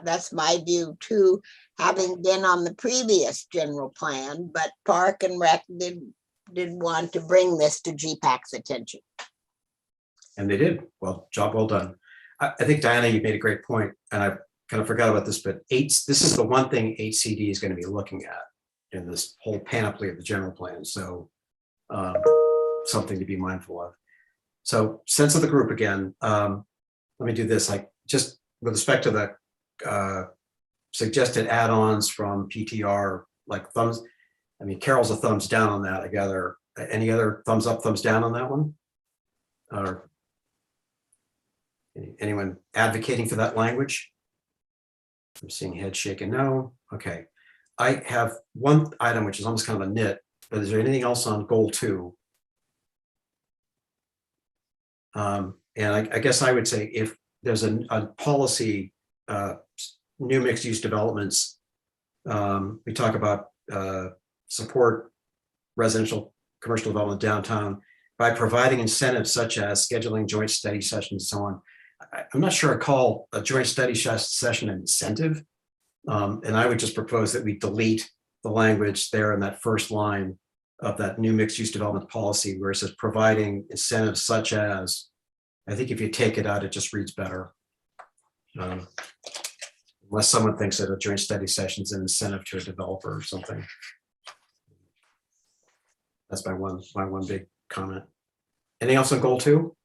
That's my view too, having been on the previous general plan, but Park and Rec did want to bring this to GPAC's attention. And they did. Well, job well done. I think, Diana, you made a great point, and I kind of forgot about this, but this is the one thing HCD is going to be looking at in this whole panoply of the general plan. So something to be mindful of. So sense of the group again. Let me do this. Like, just with respect to the suggested add-ons from PTR, like thumbs. I mean, Carol's a thumbs down on that. I gather. Any other thumbs up, thumbs down on that one? Or anyone advocating for that language? I'm seeing head shaking no. Okay. I have one item which is almost kind of a nit, But is there anything else on goal 2? And I guess I would say if there's a policy, new mixed use developments, we talk about support residential commercial development downtown by providing incentives such as scheduling joint study sessions and so on. I'm not sure I call a joint study session an incentive. And I would just propose that we delete the language there in that first line of that new mixed use development policy where it says providing incentives such as. I think if you take it out, it just reads better. Unless someone thinks that a joint study session is an incentive to a developer or something. That's my one big comment. Anything else on goal 2?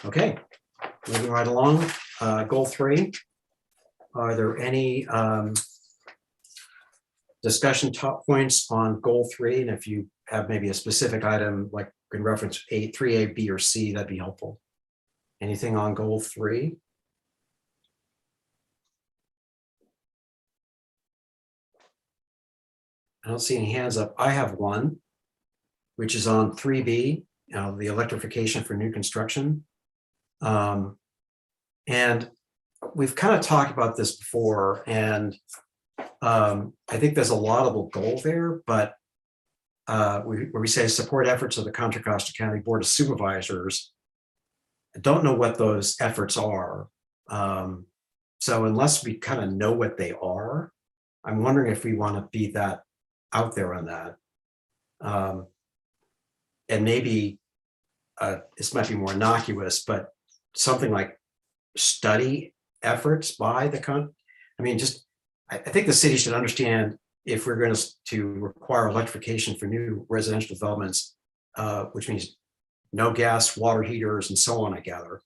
Okay, moving right along. Goal 3. Are there any discussion top points on goal 3? And if you have maybe a specific item like in reference 3A, B, or C, that'd be helpful. Anything on goal 3? I don't see any hands up. I have one, which is on 3B, the electrification for new construction. And we've kind of talked about this before, and I think there's a laudable goal there, but where we say support efforts of the Contra Costa County Board of Supervisors. I don't know what those efforts are. So unless we kind of know what they are, I'm wondering if we want to be that out there on that. And maybe this might be more innocuous, but something like study efforts by the I think the city should understand if we're going to require electrification for new residential developments, which means no gas, water heaters, and so on, I gather,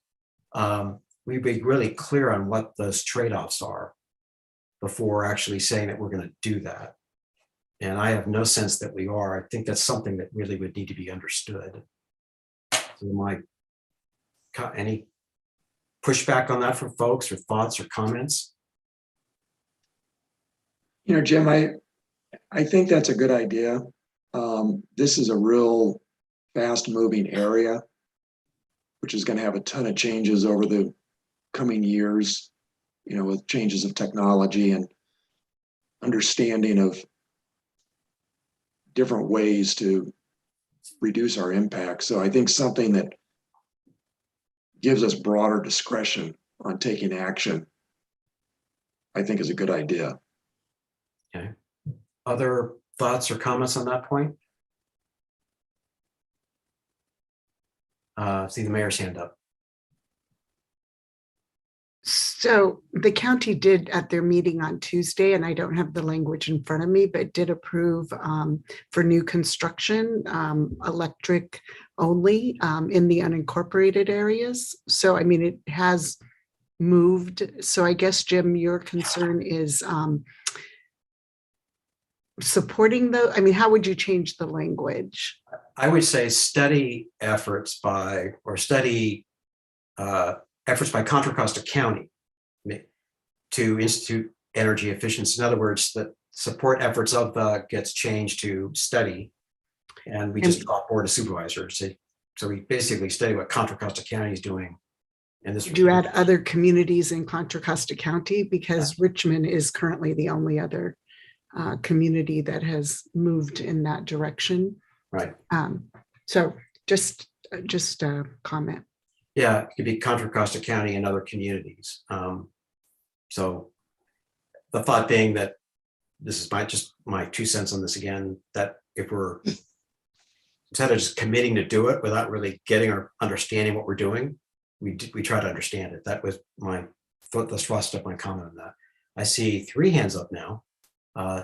we'd be really clear on what those trade-offs are before actually saying that we're going to do that. And I have no sense that we are. I think that's something that really would need to be understood. So any pushback on that from folks, or thoughts or comments? Jim, I think that's a good idea. This is a real fast-moving area, which is going to have a ton of changes over the coming years, with changes of technology and understanding of different ways to reduce our impact. So I think something that gives us broader discretion on taking action, I think is a good idea. Okay. Other thoughts or comments on that point? See the mayor's hand up. So the county did at their meeting on Tuesday, and I don't have the language in front of me, but did approve for new construction, electric only in the unincorporated areas. So, I mean, it has moved. So I guess, Jim, your concern is supporting how would you change the language? I would say study efforts by Contra Costa County to institute energy efficiency. In other words, that support efforts of the gets changed to study, and we just drop Board of Supervisors. So we basically study what Contra Costa County is doing. And this. Do you add other communities in Contra Costa County? Because Richmond is currently the only other community that has moved in that direction. Right. So just a comment. Yeah, it could be Contra Costa County and other communities. So the thought being that this is my 2 cents on this again, that if we're instead of just committing to do it without really getting or understanding what we're doing, we try to understand it. That was the thrust of my comment on that. I see 3 hands up now.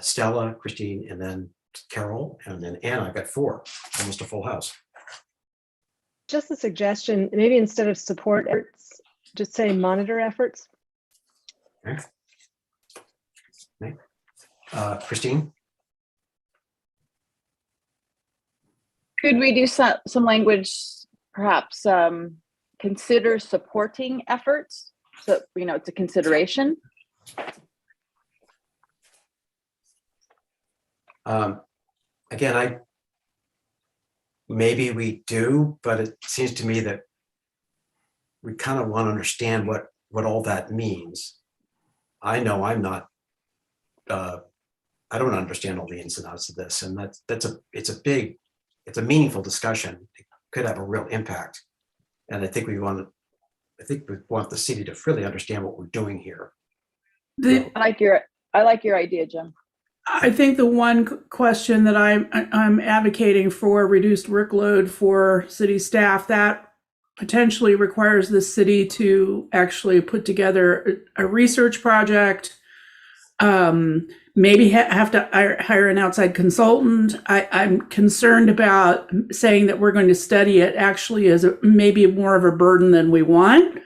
Stella, Christine, and then Carol, and then Anna. I've got 4, almost a full house. Just a suggestion, maybe instead of support efforts, just say monitor efforts. Okay. Christine? Could we do some language, perhaps consider supporting efforts? So, it's a consideration. Again, maybe we do, but it seems to me that we kind of want to understand what all that means. I know I'm not, I don't understand all the ins and outs of this, and it's a meaningful discussion. It could have a real impact, and I think we want the city to really understand what we're doing here. I like your idea, Jim. I think the one question that I'm advocating for reduced workload for city staff, that potentially requires the city to actually put together a research project, maybe have to hire an outside consultant. I'm concerned about saying that we're going to study it actually as maybe more of a burden than we want.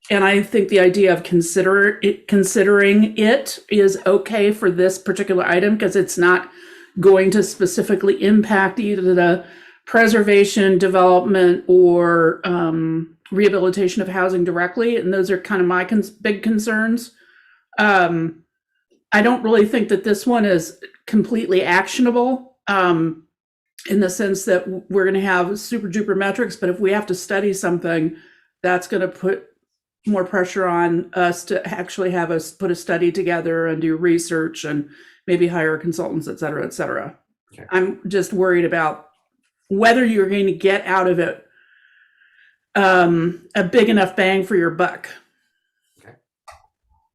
And I think the idea of considering it is okay for this particular item because it's not going to specifically impact either the preservation, development, or rehabilitation of housing directly. And those are kind of my big concerns. I don't really think that this one is completely actionable in the sense that we're going to have super duper metrics, but if we have to study something, that's going to put more pressure on us to actually have us put a study together and do research and maybe hire consultants, et cetera, et cetera. Okay. I'm just worried about whether you're going to get out of it a big enough bang for your buck. Okay.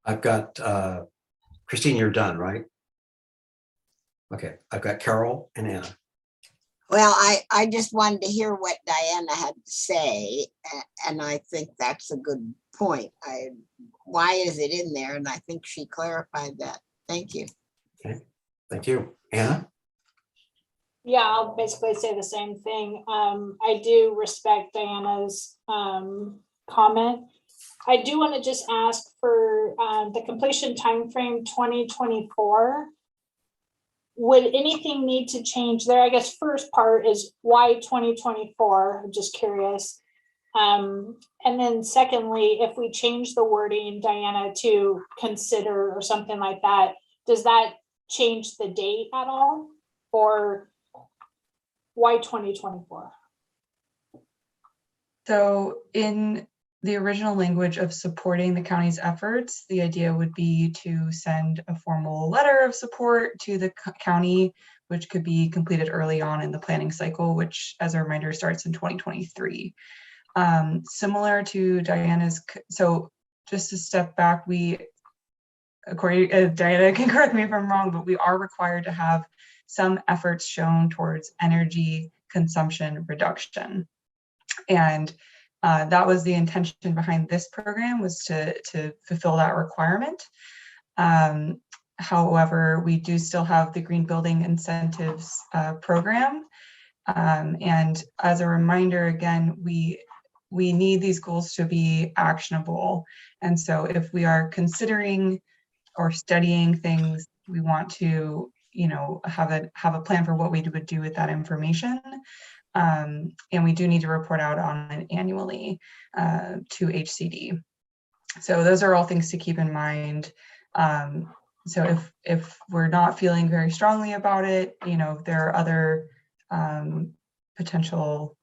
I've got, Christine, you're done, right? Okay, I've got Carol and Anna. Well, I just wanted to hear what Diana had to say, and I think that's a good point. Why is it in there? And I think she clarified that. Thank you. Okay, thank you. Anna? Yeah, I'll basically say the same thing. I do respect Diana's comment. I do want to just ask for the completion timeframe 2024. Would anything need to change there? I guess first part is why 2024? I'm just curious. And then secondly, if we change the wording, Diana, to consider or something like that, does that change the date at all? Or why 2024? So in the original language of supporting the county's efforts, the idea would be to send a formal letter of support to the county, which could be completed early on in the planning cycle, which, as a reminder, starts in 2023. Similar to Diana's, so just to step back, according Diana can correct me if I'm wrong, but we are required to have some efforts shown towards energy consumption reduction. And that was the intention behind this program, was to fulfill that requirement. However, we do still have the Green Building Incentives program. And as a reminder, again, we need these goals to be actionable. And so if we are considering or studying things, we want to, have a plan for what we would do with that information. And we do need to report out on it annually to HCD. So those are all things to keep in mind. So if we're not feeling very strongly about it, there are other potential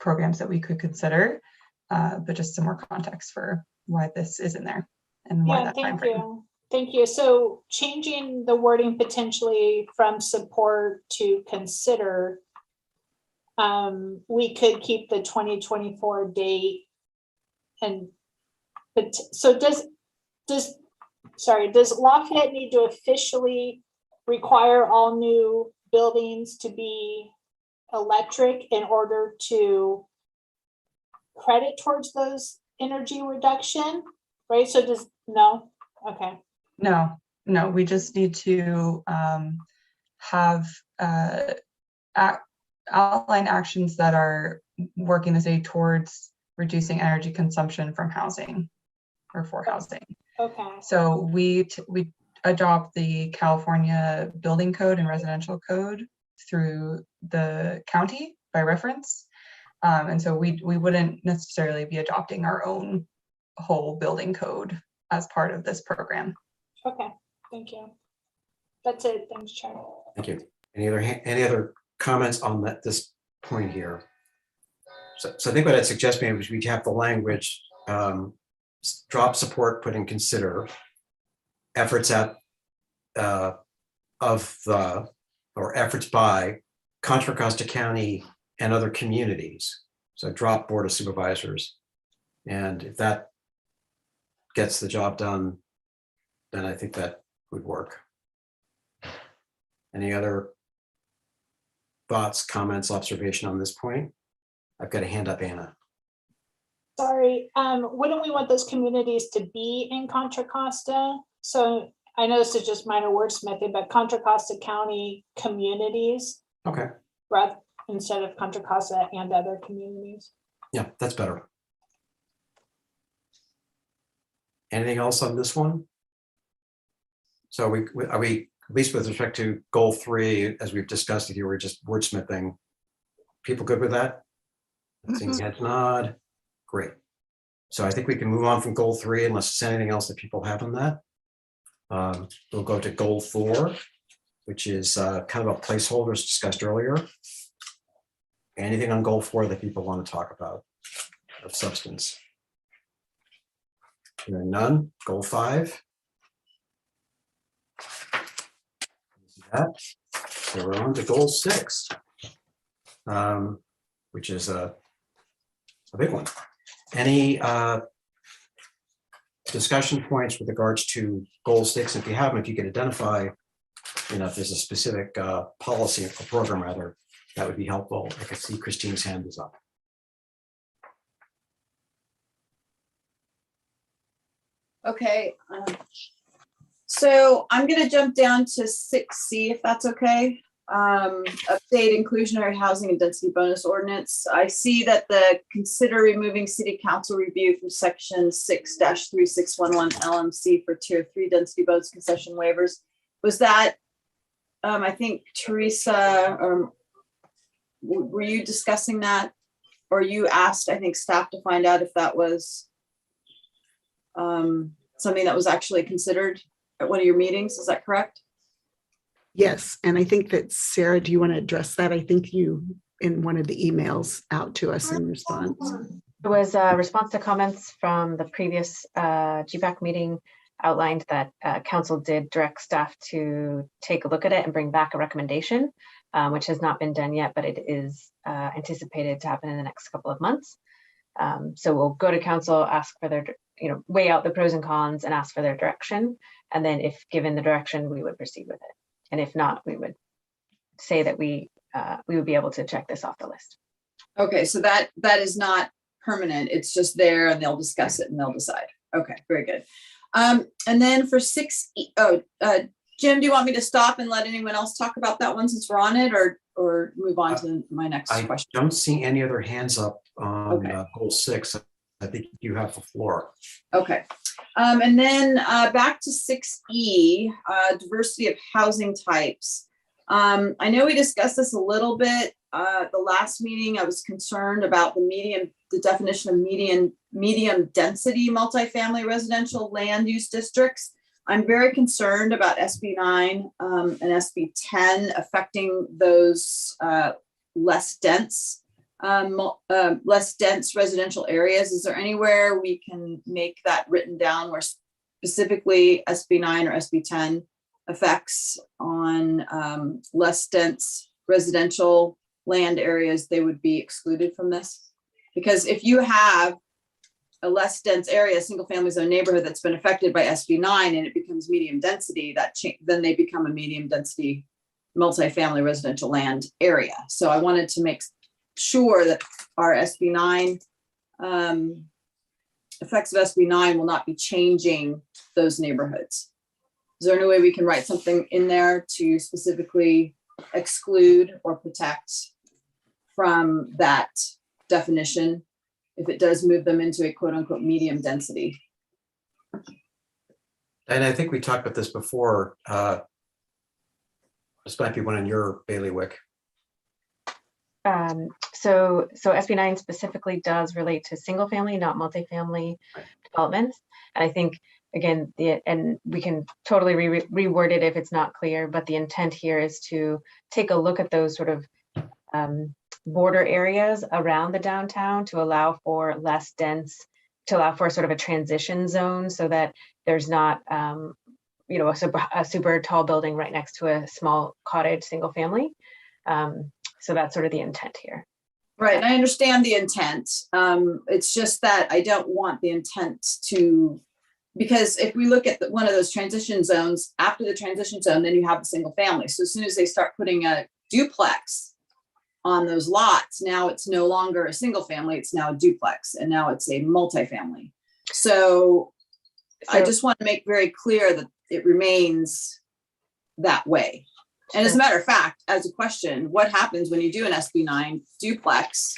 programs that we could consider, but just some more context for why this is in there and why that time frame. Thank you. So changing the wording potentially from support to consider, we could keep the 2024 date. And but so does Lafayette need to officially require all new buildings to be electric in order to credit towards those energy reduction, right? So no? Okay. No, we just need to have outline actions that are working the city towards reducing energy consumption from housing or for housing. Okay. So we adopt the California Building Code and Residential Code through the county by reference. And so we wouldn't necessarily be adopting our own whole building code as part of this program. Okay, thank you. That's it. Thanks, Chair. Thank you. Any other comments on this point here? So I think what I'd suggest maybe is we have the language, drop support, put in consider efforts efforts by Contra Costa County and other communities. So drop Board of Supervisors. And if that gets the job done, then I think that would work. Any other thoughts, comments, observation on this point? I've got a hand up, Anna. Sorry, wouldn't we want those communities to be in Contra Costa? So I know this is just minor wordsmithing, but Contra Costa County communities. Okay. Rather instead of Contra Costa and other communities. Yeah, that's better. Anything else on this one? So are we, at least with respect to goal 3, as we've discussed it here, we're just wordsmithing. People good with that? Seeing heads nod. Great. So I think we can move on from goal 3 unless there's anything else that people have on that. We'll go to goal 4, which is kind of a placeholder as discussed earlier. Anything on goal 4 that people want to talk about of substance? Hearing none. Goal 5. That. So we're on to goal 6, which is a big one. Any discussion points with regards to goal 6? If you have them, if you could identify, if there's a specific policy or program rather, that would be helpful. I can see Christine's hand is up. Okay. So I'm going to jump down to 6C, if that's okay. Update inclusionary housing and density bonus ordinance. I see that the consider removing city council review from section 6-3611 LMC for tier 3 density bonus concession waivers. Was that, I think Teresa, were you discussing that? Or you asked, I think, staff to find out if that was something that was actually considered at one of your meetings, is that correct? Yes, and I think that, Sarah, do you want to address that? I think you, in one of the emails out to us in response. It was a response to comments from the previous GPAC meeting, outlined that council did direct staff to take a look at it and bring back a recommendation, which has not been done yet, but it is anticipated to happen in the next couple of months. So we'll go to council, ask for their, weigh out the pros and cons and ask for their direction. And then if given the direction, we would proceed with it. And if not, we would say that we would be able to check this off the list. Okay, so that is not permanent. It's just there and they'll discuss it and they'll decide. Okay, very good. And then for 6, Jim, do you want me to stop and let anyone else talk about that one since we're on it, or move on to my next question? I don't see any other hands up on Okay. goal 6. I think you have the floor. Okay. And then back to 6E, diversity of housing types. I know we discussed this a little bit. The last meeting, I was concerned about the definition of medium density multifamily residential land use districts. I'm very concerned about SB 9 and SB 10 affecting those less dense residential areas. Is there anywhere we can make that written down where specifically SB 9 or SB 10 effects on less dense residential land areas, they would be excluded from this? Because if you have a less dense area, single family zone neighborhood that's been affected by SB 9 and it becomes medium density, then they become a medium density multifamily residential land area. So I wanted to make sure that our SB 9 effects of SB 9 will not be changing those neighborhoods. Is there any way we can write something in there to specifically exclude or protect from that definition if it does move them into a quote unquote medium density? And I think we talked about this before. This might be one in your bailiwick. So SB 9 specifically does relate to single family, not multifamily developments. And I think again, and we can totally reword it if it's not clear, but the intent here is to take a look at those sort of border areas around the downtown to allow for less dense, to allow for sort of a transition zone so that there's not, you know, a super tall building right next to a small cottage single family. So that's sort of the intent here. Right, and I understand the intent. It's just that I don't want the intent to, because if we look at one of those transition zones, after the transition zone, then you have the single family. So as soon as they start putting a duplex on those lots, now it's no longer a single family, it's now a duplex, and now it's a multifamily. So I just want to make very clear that it remains that way. And as a matter of fact, as a question, what happens when you do an SB9 duplex,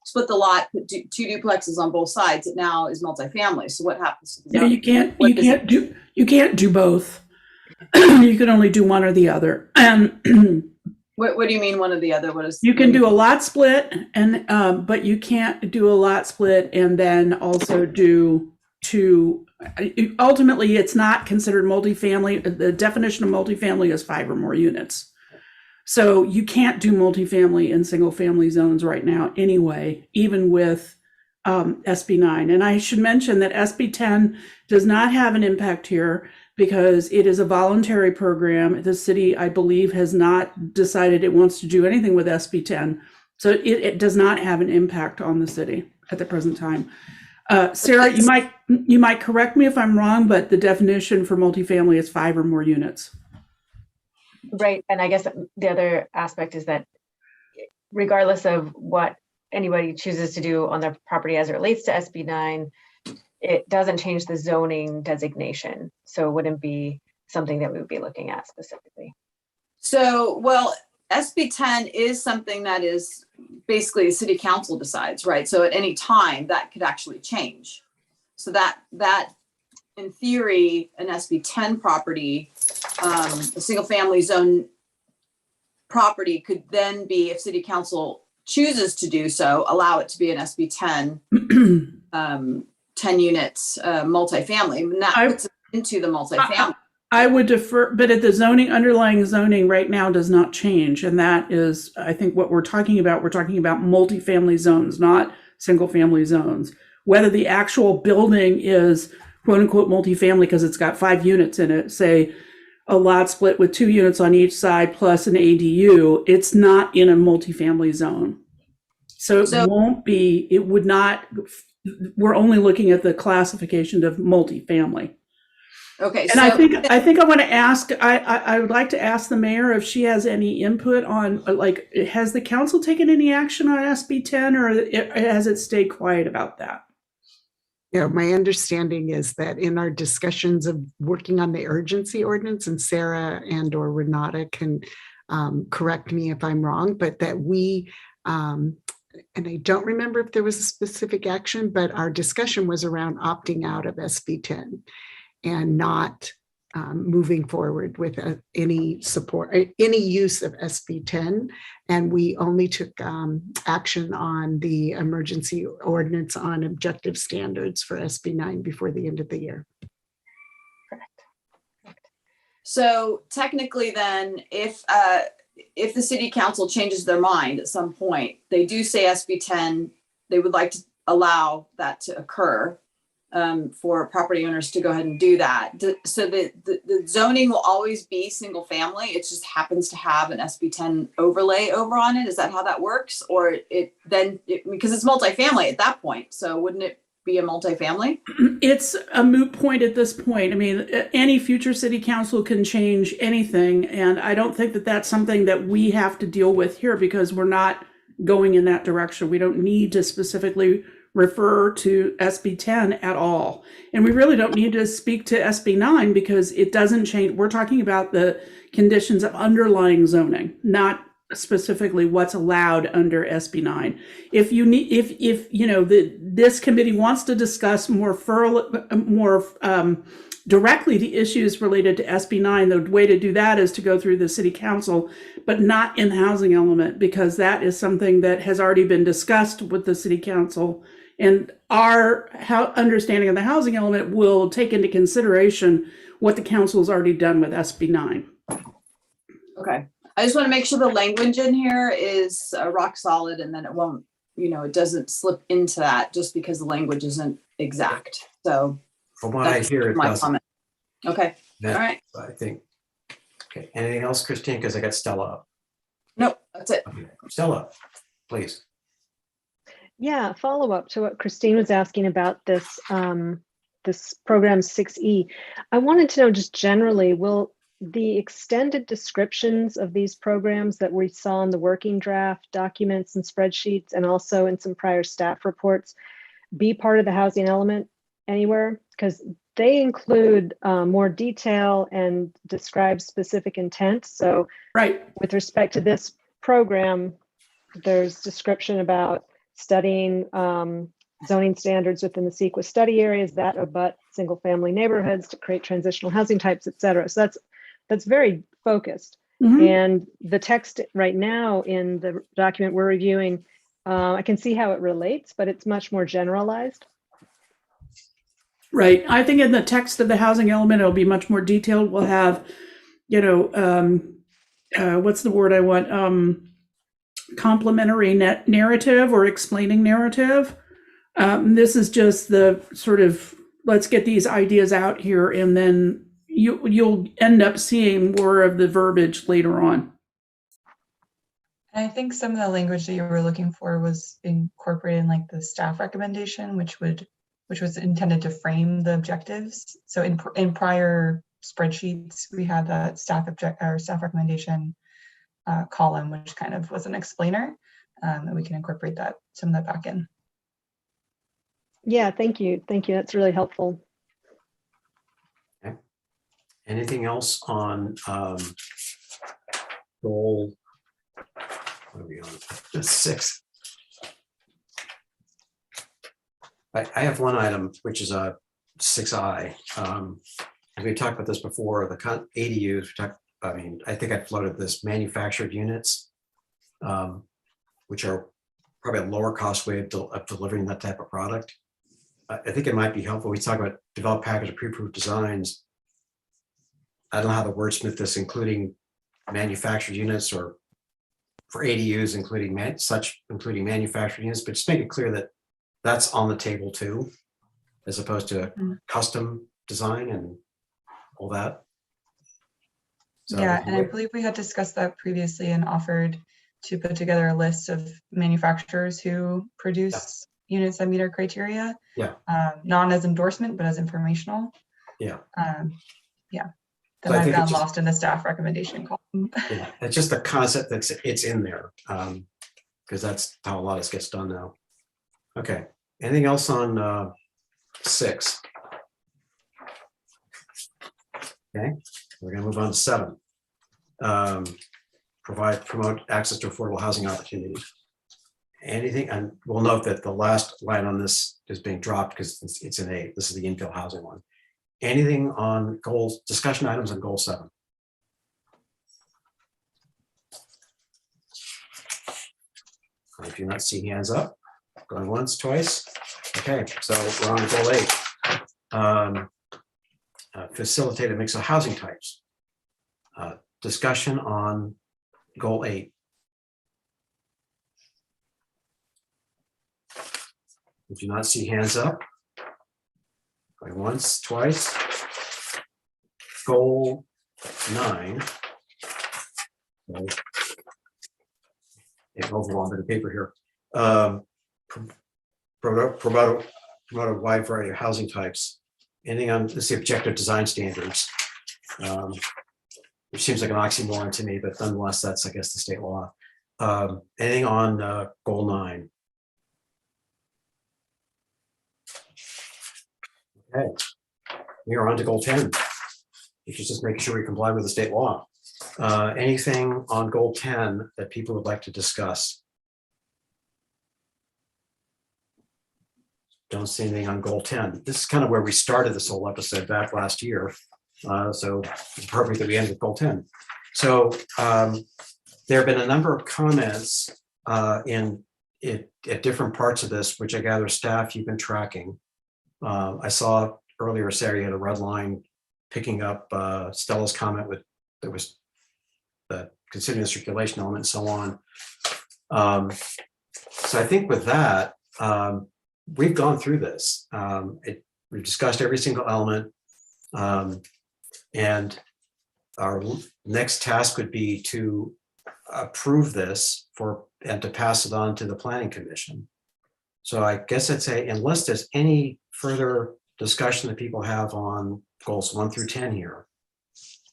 split the lot, put two duplexes on both sides, it now is multifamily. So what happens to the No, you can't do both. You can only do one or the other. What do you mean one or the other? What is you can do a lot split, and but you can't do a lot split and then also do two. Ultimately, it's not considered multifamily. The definition of multifamily is 5 or more units. So you can't do multifamily in single family zones right now anyway, even with SB9. And I should mention that SB10 does not have an impact here because it is a voluntary program. The city, I believe, has not decided it wants to do anything with SB10. So it does not have an impact on the city at the present time. Sarah, you might correct me if I'm wrong, but the definition for multifamily is 5 or more units. Right, and I guess the other aspect is that regardless of what anybody chooses to do on their property as it relates to SB9, it doesn't change the zoning designation. So it wouldn't be something that we would be looking at specifically. So, well, SB10 is something that is basically the city council decides, right? So at any time that could actually change. So that in theory, an SB10 property, a single family zone property could then be, if city council chooses to do so, allow it to be an SB10, 10 units, multifamily. And that puts it into the multifamily. I would defer, but at the underlying zoning right now does not change. And that is, I think, what we're talking about. We're talking about multifamily zones, not single family zones. Whether the actual building is quote unquote multifamily because it's got 5 units in it, say a lot split with 2 units on each side plus an ADU, it's not in a multifamily zone. So it won't be, it would not, we're only looking at the classification of multifamily. Okay. And I think I want to ask, I would like to ask the mayor if she has any input on, like, has the council taken any action on SB10 or has it stayed quiet about that? Yeah, my understanding is that in our discussions of working on the urgency ordinance, and Sarah and or Renata can correct me if I'm wrong, but that we, and I don't remember if there was a specific action, but our discussion was around opting out of SB10 and not moving forward with any support, any use of SB10. And we only took action on the emergency ordinance on objective standards for SB9 before the end of the year. Correct. So technically then, if the city council changes their mind at some point, they do say SB10, they would like to allow that to occur. For property owners to go ahead and do that. So the zoning will always be single family. It just happens to have an SB10 overlay over on it. Is that how that works? Or because it's multifamily at that point. So wouldn't it be a multifamily? It's a moot point at this point. I mean, any future city council can change anything. And I don't think that that's something that we have to deal with here because we're not going in that direction. We don't need to specifically refer to SB10 at all. And we really don't need to speak to SB9 because it doesn't change. We're talking about the conditions of underlying zoning, not specifically what's allowed under SB9. If you know, this committee wants to discuss more directly to issues related to SB9, the way to do that is to go through the city council, but not in the housing element, because that is something that has already been discussed with the city council. And our understanding of the housing element will take into consideration what the council has already done with SB9. Okay. I just want to make sure the language in here is rock solid, and then it won't, it doesn't slip into that just because the language isn't exact. So From what I hear, it my doesn't. comment. Okay. That- All right. I think. Okay. Anything else, Christine? Because I got Stella up. Nope. That's it. Okay. Stella, please. Yeah, follow up to what Christine was asking about this this program 6E. I wanted to know just generally, will the extended descriptions of these programs that we saw in the working draft documents and spreadsheets, and also in some prior staff reports, be part of the housing element anywhere? Because they include more detail and describe specific intent. So right, with respect to this program, there's description about studying zoning standards within the CEQA study areas that abut single family neighborhoods to create transitional housing types, et cetera. So that's very focused. Mm-hmm. And the text right now in the document we're reviewing, I can see how it relates, but it's much more generalized. Right. I think in the text of the housing element, it'll be much more detailed. We'll have, what's the word I want? Complementary narrative or explaining narrative. This is just the sort of, let's get these ideas out here, and then you'll end up seeing more of the verbiage later on. And I think some of the language that you were looking for was incorporated in like the staff recommendation, which was intended to frame the objectives. So in prior spreadsheets, we had that staff recommendation column, which kind of was an explainer, and we can incorporate some of that back in. Yeah, thank you. That's really helpful. Okay. Anything else on goal? What are we on? 6. I have one item, which is a 6I. We talked about this before. The ADUs. I think I floated this manufactured units, which are probably a lower cost way of delivering that type of product. I think it might be helpful. We talk about develop package of pre-approved designs. I don't know how to wordsmith this, including manufactured units, or for ADUs, including manufactured units, but just make it clear that that's on the table too, as opposed to custom design and all that. So, yeah, and I believe we had discussed that previously and offered to put together a list of manufacturers who produce units that meet our criteria. Yeah. Not as endorsement, but as informational. Yeah. That might have gotten lost in the staff recommendation column. Yeah, it's just the concept it's in there, because that's how a lot of this gets done now. Okay. Anything else on 6? Okay, we're going to move on to 7. Promote access to affordable housing opportunities. Anything, and we'll note that the last line on this is being dropped because it's in A. This is the infill housing one. Anything on goals, discussion items on goal 7? I do not see hands up. Going once, twice. Okay, so we're on goal 8. Facilitate a mix of housing types. Discussion on goal 8. I do not see hands up. Going once, twice. Goal 9. It goes along to the paper here. Promote a wide variety of housing types. Anything on the objective design standards, which seems like an oxymoron to me, but nonetheless, that's, I guess, the state law. Anything on goal 9? Okay, we are on to goal 10. You should just make sure we comply with the state law. Anything on goal 10 that people would like to discuss? don't see anything on goal 10. This is kind of where we started this whole episode back last year. So it's appropriate that we end with goal 10. So there have been a number of comments at different parts of this, which I gather staff you've been tracking. I saw earlier, Sarah, you had a red line picking up Stella's comment with there was the considering the circulation element and so on. So I think with that, we've gone through this. We've discussed every single element. And our next task would be to approve this and to pass it on to the Planning Commission. So I guess I'd say, unless there's any further discussion that people have on goals 1 through 10 here,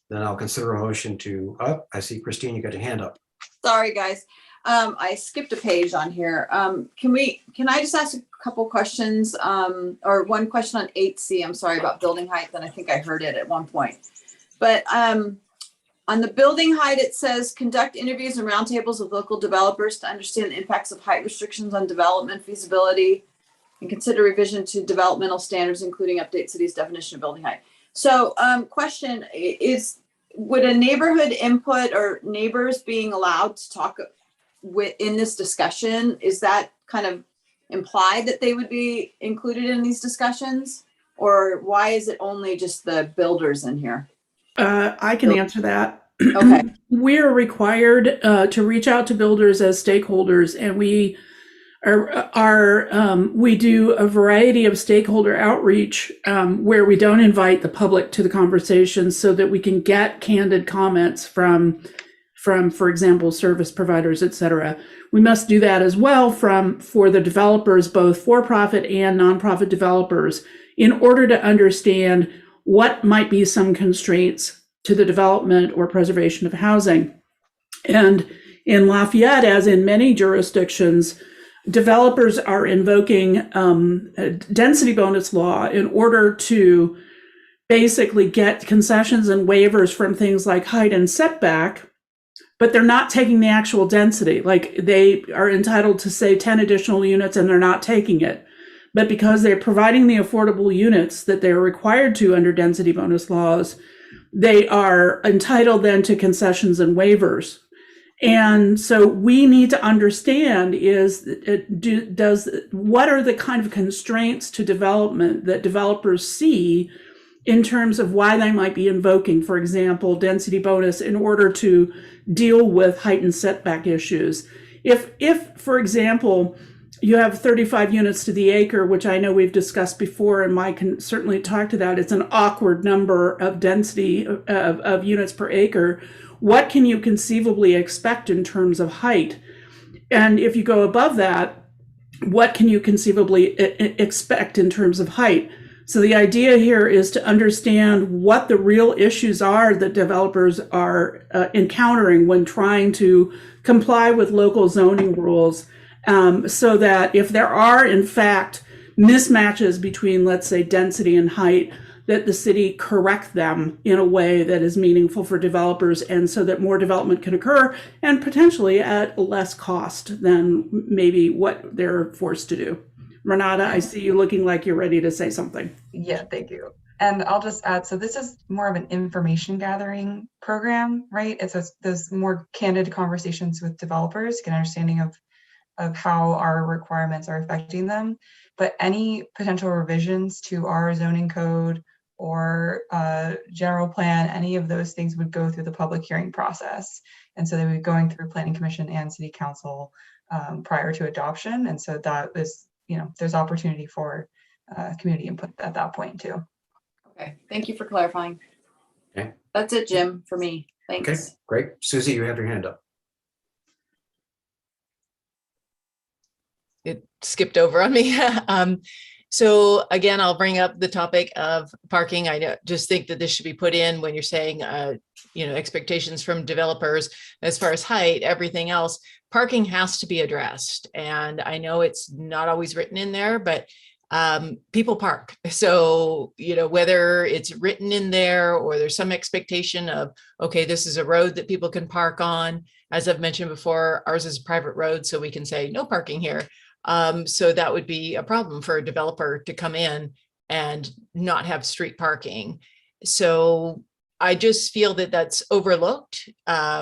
then I'll consider a motion to, I see Christine, you got your hand up. Sorry, guys. I skipped a page on here. Can I just ask a couple questions, or one question on 8C? I'm sorry about building height, then I think I heard it at one point. But on the building height, it says conduct interviews and roundtables with local developers to understand the impacts of height restrictions on development feasibility and consider revision to developmental standards, including update city's definition of building height. So question is, would a neighborhood input or neighbors being allowed to talk in this discussion, is that kind of implied that they would be included in these discussions? Or why is it only just the builders in here? I can answer that. Okay. We're required to reach out to builders as stakeholders, and we we do a variety of stakeholder outreach where we don't invite the public to the conversation, so that we can get candid comments from, for example, service providers, et cetera. We must do that as well for the developers, both for-profit and nonprofit developers, in order to understand what might be some constraints to the development or preservation of housing. And in Lafayette, as in many jurisdictions, developers are invoking a density bonus law in order to basically get concessions and waivers from things like height and setback, but they're not taking the actual density. Like, they are entitled to, say, 10 additional units and they're not taking it. But because they're providing the affordable units that they're required to under density bonus laws, they are entitled then to concessions and waivers. And so we need to understand what are the kind of constraints to development that developers see in terms of why they might be invoking, for example, density bonus in order to deal with heightened setback issues. If, for example, you have 35 units to the acre, which I know we've discussed before, and Mike can certainly talk to that. It's an awkward number of density of units per acre. What can you conceivably expect in terms of height? And if you go above that, what can you conceivably expect in terms of height? So the idea here is to understand what the real issues are that developers are encountering when trying to comply with local zoning rules. So that if there are, in fact, mismatches between, let's say, density and height, that the city correct them in a way that is meaningful for developers, and so that more development can occur, and potentially at less cost than maybe what they're forced to do. Renata, I see you looking like you're ready to say something. Yeah, thank you. And I'll just add, so this is more of an information gathering program, right? It's those more candid conversations with developers, get an understanding of how our requirements are affecting them. But any potential revisions to our zoning code or general plan, any of those things would go through the public hearing process. And so they would be going through Planning Commission and City Council prior to adoption. And so that is, there's opportunity for community input at that point too. Okay, thank you for clarifying. Okay. That's it, Jim, for me. Thanks. Okay, great. Susie, you have your hand up. It skipped over on me. So again, I'll bring up the topic of parking. I just think that this should be put in when you're saying, expectations from developers as far as height, everything else. Parking has to be addressed. And I know it's not always written in there, but people park. So, whether it's written in there or there's some expectation of, okay, this is a road that people can park on. As I've mentioned before, ours is a private road, so we can say no parking here. So that would be a problem for a developer to come in and not have street parking. So I just feel that that's overlooked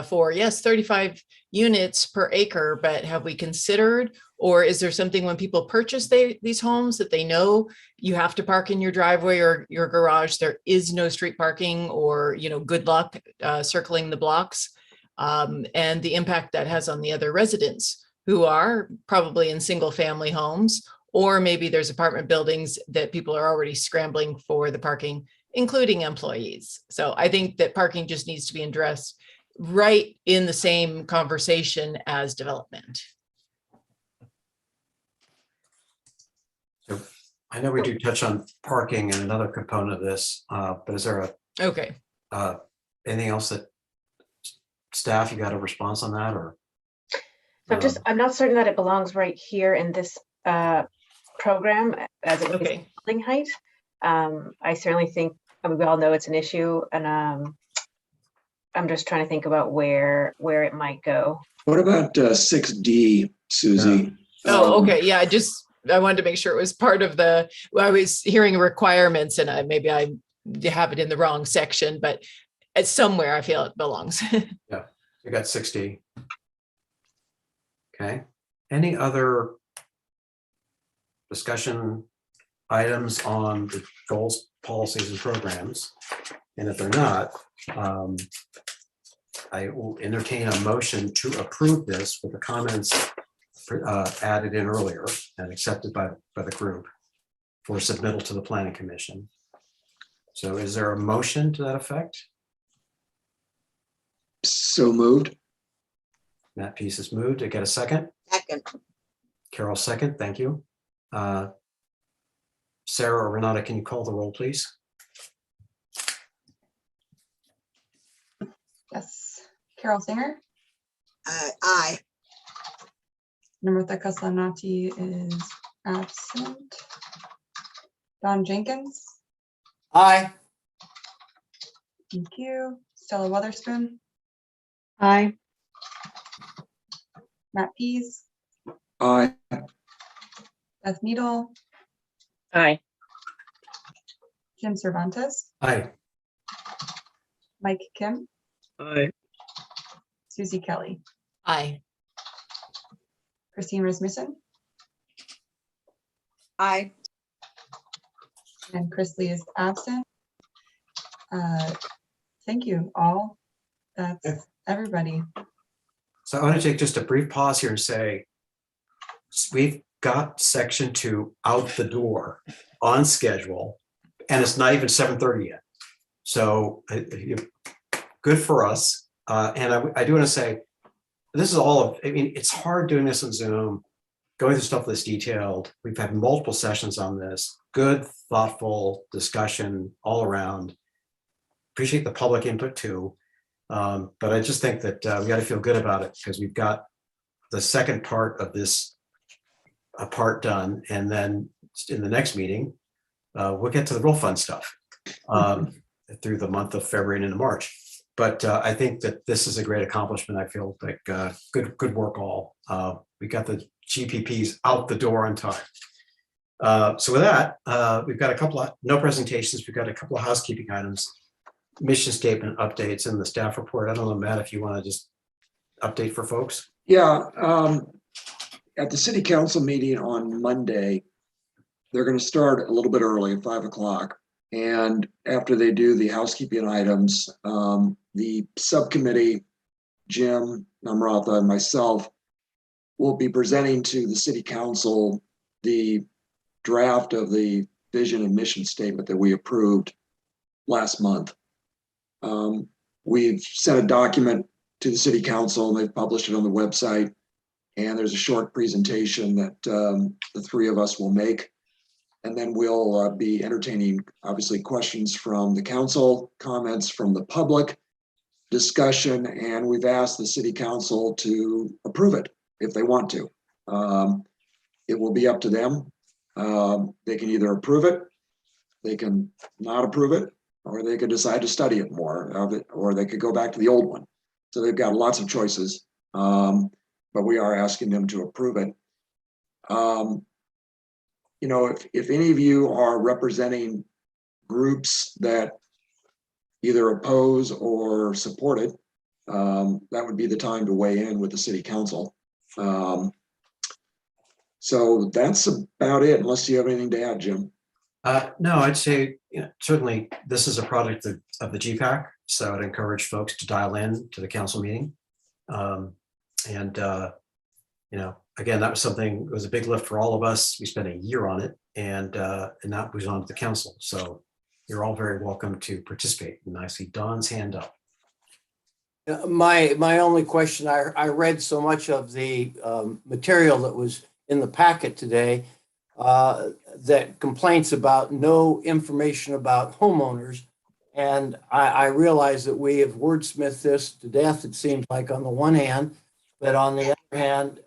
for, yes, 35 units per acre, but have we considered, or is there something when people purchase these homes that they know you have to park in your driveway or your garage, there is no street parking, or, you know, good luck circling the blocks, and the impact that has on the other residents who are probably in single family homes, or maybe there's apartment buildings that people are already scrambling for the parking, including employees. So I think that parking just needs to be addressed right in the same conversation as development. So I know we do touch on parking and another component of this, but is there Okay. anything else that staff, you got a response on that, or? So I'm not certain that it belongs right here in this program as it relates to building height. I certainly think, I mean, we all know it's an issue, and I'm just trying to think about where it might go. What about 6D, Susie? Oh, okay. Yeah, I wanted to make sure it was part of I was hearing requirements, and maybe I have it in the wrong section, but it's somewhere I feel it belongs. Yeah, you got 60. Okay. Any other discussion items on the goals, policies, and programs? And if they're not, I will entertain a motion to approve this with the comments added in earlier and accepted by the group for submittal to the Planning Commission. So is there a motion to that effect? So moved. That piece is moved. To get a second? Second. Carol, second. Thank you. Sarah or Renata, can you call the roll, please? Yes. Carol Singer. Aye. Namrata Kaslanati is absent. Don Jenkins. Aye. Thank you. Stella Weatherspoon. Aye. Matt Pease. Aye. Beth Needle. Aye. Jim Cervantes. Aye. Mike Kim. Aye. Susie Kelly. Aye. Christine Rasmussen. Aye. And Chris Lee is absent. Thank you all. That's everybody. So I want to take just a brief pause here and say, we've got section 2 out the door on schedule, and it's not even 7:30 yet. So good for us. And I do want to say, this is all of, I mean, it's hard doing this on Zoom, going through stuff that's detailed. We've had multiple sessions on this, good, thoughtful discussion all around. Appreciate the public input too. But I just think that we got to feel good about it, because we've got the second part of this part done. And then in the next meeting, we'll get to the real fun stuff through the month of February and into March. But I think that this is a great accomplishment. I feel like good work all. We got the GPPs out the door on time. So with that, we've got a couple of, no presentations. We've got a couple of housekeeping items, mission statement updates, and the staff report. I don't know, Matt, if you want to just update for folks. Yeah, at the city council meeting on Monday, they're going to start a little bit early at 5 o'clock. And after they do the housekeeping items, the subcommittee, Jim, Namrata, and myself will be presenting to the city council the draft of the vision and mission statement that we approved last month. We've sent a document to the city council, and they've published it on the website. And there's a short presentation that the three of us will make. And then we'll be entertaining, obviously, questions from the council, comments from the public, discussion, and we've asked the city council to approve it if they want to. It will be up to them. They can either approve it, they can not approve it, or they could decide to study it more of it, or they could go back to the old one. So they've got lots of choices, but we are asking them to approve it. You know, if any of you are representing groups that either oppose or support it, that would be the time to weigh in with the city council. So that's about it, unless you have anything to add, Jim. No, I'd say, you know, certainly this is a product of the GPAC, so I'd encourage folks to dial in to the council meeting. You know, again, that was something, it was a big lift for all of us. We spent a year on it, and that was on to the council. So you're all very welcome to participate. And I see Don's hand up. My only question, I read so much of the material that was in the packet today that complaints about no information about homeowners. And I realize that we have wordsmithed this to death, it seems like, on the one hand, but on the other hand,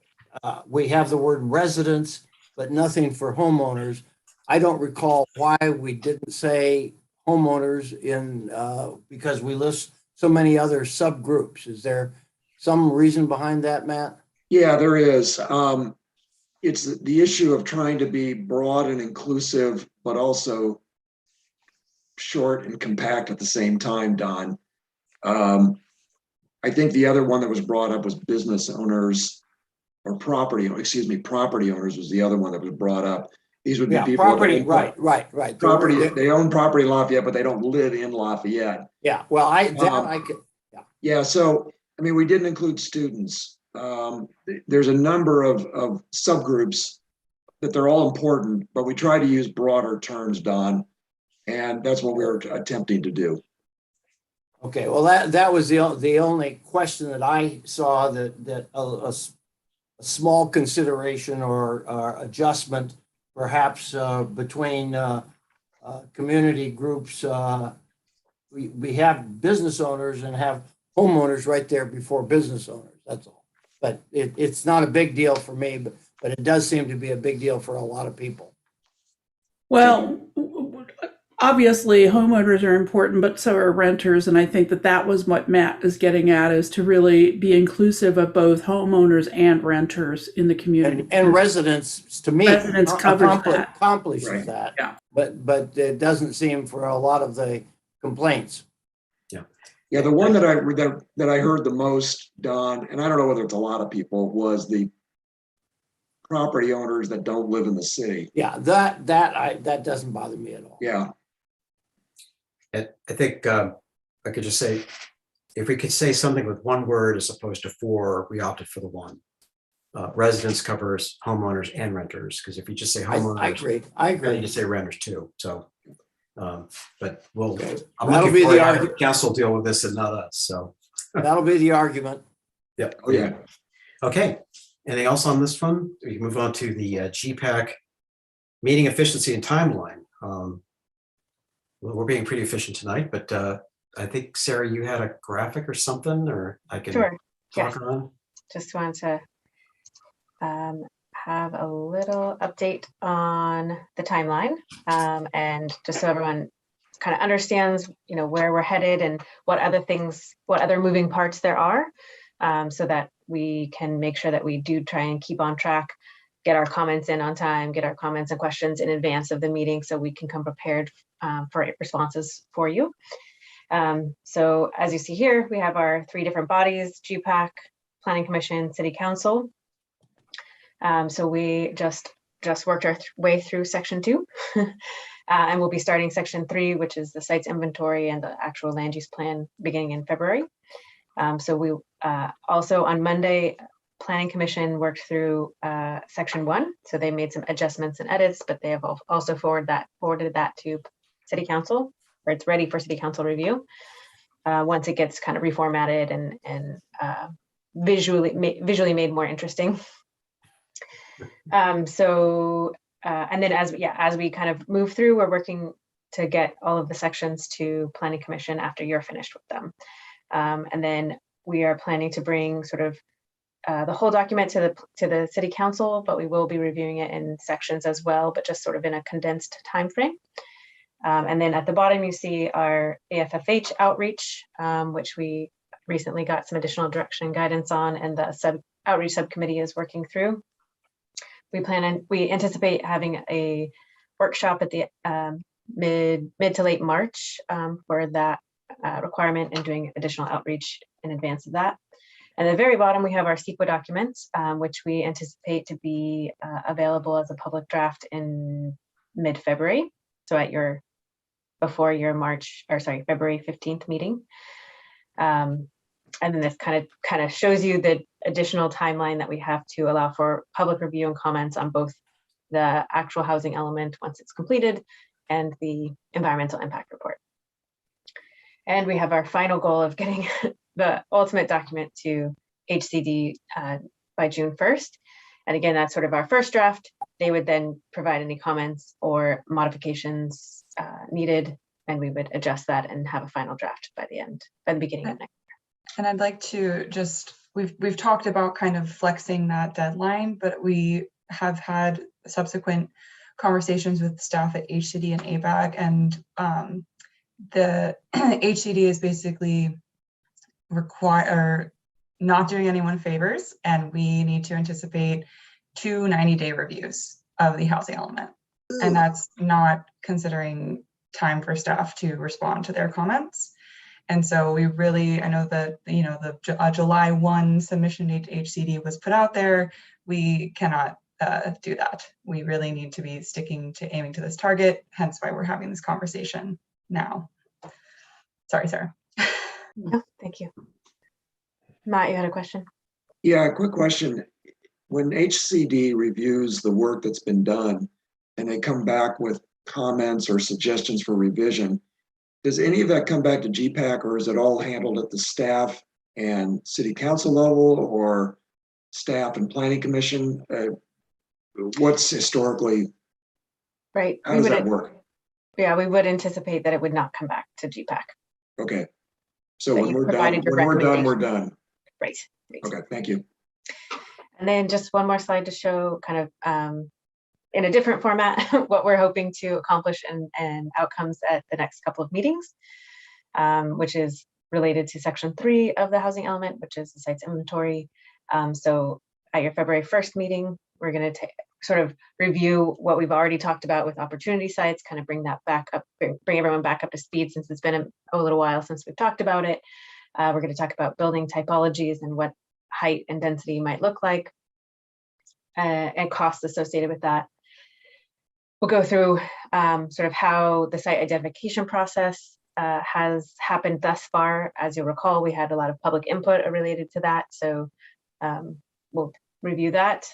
we have the word residents, but nothing for homeowners. I don't recall why we didn't say homeowners in because we list so many other subgroups. Is there some reason behind that, Matt? Yeah, there is. It's the issue of trying to be broad and inclusive, but also short and compact at the same time, Don. I think the other one that was brought up was business owners or property owners was the other one that was brought up. These would be people. Property, right. Property, they own property in Lafayette, but they don't live in Lafayette. Yeah, well, I could. Yeah, so, I mean, we didn't include students. There's a number of subgroups that they're all important, but we try to use broader terms, Don, and that's what we're attempting to do. Okay, well, that was the only question that I saw, that a small consideration or adjustment perhaps between community groups. We have business owners and have homeowners right there before business owners, that's all. But it's not a big deal for me, but it does seem to be a big deal for a lot of people. Well, obviously homeowners are important, but so are renters. And I think that was what Matt is getting at, is to really be inclusive of both homeowners and renters in the community. And residents, to me, residents accomplishes Right. that. Yeah. But it doesn't seem for a lot of the complaints. Yeah, the one that I heard the most, Don, and I don't know whether it's a lot of people, was the property owners that don't live in the city. Yeah, that doesn't bother me at all. Yeah. I think I could just say, if we could say something with one word as opposed to four, we opted for the one. Residents covers homeowners and renters, because if you just say homeowners, I agree. You just say renters too. So, but we'll. Okay. I'm That'll looking be forward the to having argument. council deal with this and not us. So That'll be the argument. Yep. Oh, yeah. Okay. Anything else on this one? We can move on to the GPAC meeting efficiency and timeline. Well, we're being pretty efficient tonight, but I think, Sarah, you had a graphic or something, or I can Sure. talk Yes. on. Just want to have a little update on the timeline, and just so everyone kind of understands, where we're headed and what other moving parts there are, so that we can make sure that we do try and keep on track, get our comments in on time, get our comments and questions in advance of the meeting so we can come prepared for responses for you. So as you see here, we have our 3 different bodies: GPAC, Planning Commission, City Council. So we just worked our way through section 2, and we'll be starting section 3, which is the site's inventory and the actual land use plan, beginning in February. So we also on Monday, Planning Commission worked through section 1. So they made some adjustments and edits, but they have also forwarded that to City Council, where it's ready for City Council review once it gets kind of reformatted and visually made more interesting. And then as we kind of move through, we're working to get all of the sections to Planning Commission after you're finished with them. And then we are planning to bring sort of the whole document to the City Council, but we will be reviewing it in sections as well, but just sort of in a condensed time frame. And then at the bottom, you see our AFFH outreach, which we recently got some additional direction and guidance on, and the outreach subcommittee is working through. we anticipate having a workshop at the mid to late March for that requirement and doing additional outreach in advance of that. And at the very bottom, we have our CEQA documents, which we anticipate to be available as a public draft in mid-February. So at before your February 15th meeting. And then this kind of shows you the additional timeline that we have to allow for public review and comments on both the actual housing element once it's completed and the environmental impact report. And we have our final goal of getting the ultimate document to HCD by June 1st. And again, that's sort of our first draft. They would then provide any comments or modifications needed, and we would adjust that and have a final draft by the beginning of next year. And I'd like to just, we've talked about kind of flexing that deadline, but we have had subsequent conversations with staff at HCD and ABAG, and the HCD is basically not doing anyone favors, and we need to anticipate 2 90-day reviews of the housing element. And that's not considering time for staff to respond to their comments. And so we really, I know that, you know, the July 1 submission date to HCD was put out there. We cannot do that. We really need to be aiming to this target, hence why we're having this conversation now. Sorry, Sarah. No, thank you. Matt, you had a question? Yeah, quick question. When HCD reviews the work that's been done and they come back with comments or suggestions for revision, does any of that come back to GPAC, or is it all handled at the staff and city council level, or staff and planning commission? What's historically, right? How does that work? Yeah, we would anticipate that it would not come back to GPAC. Okay. So when we're done, we're done. Right. Okay, thank you. And then just one more slide to show kind of in a different format what we're hoping to accomplish and outcomes at the next couple of meetings, which is related to section 3 of the housing element, which is the sites inventory. So at your February 1st meeting, we're going to sort of review what we've already talked about with opportunity sites, kind of bring that back up, bring everyone back up to speed since it's been a little while since we've talked about it. We're going to talk about building typologies and what height and density might look like and costs associated with that. We'll go through sort of how the site identification process has happened thus far. As you'll recall, we had a lot of public input related to that. So we'll review that.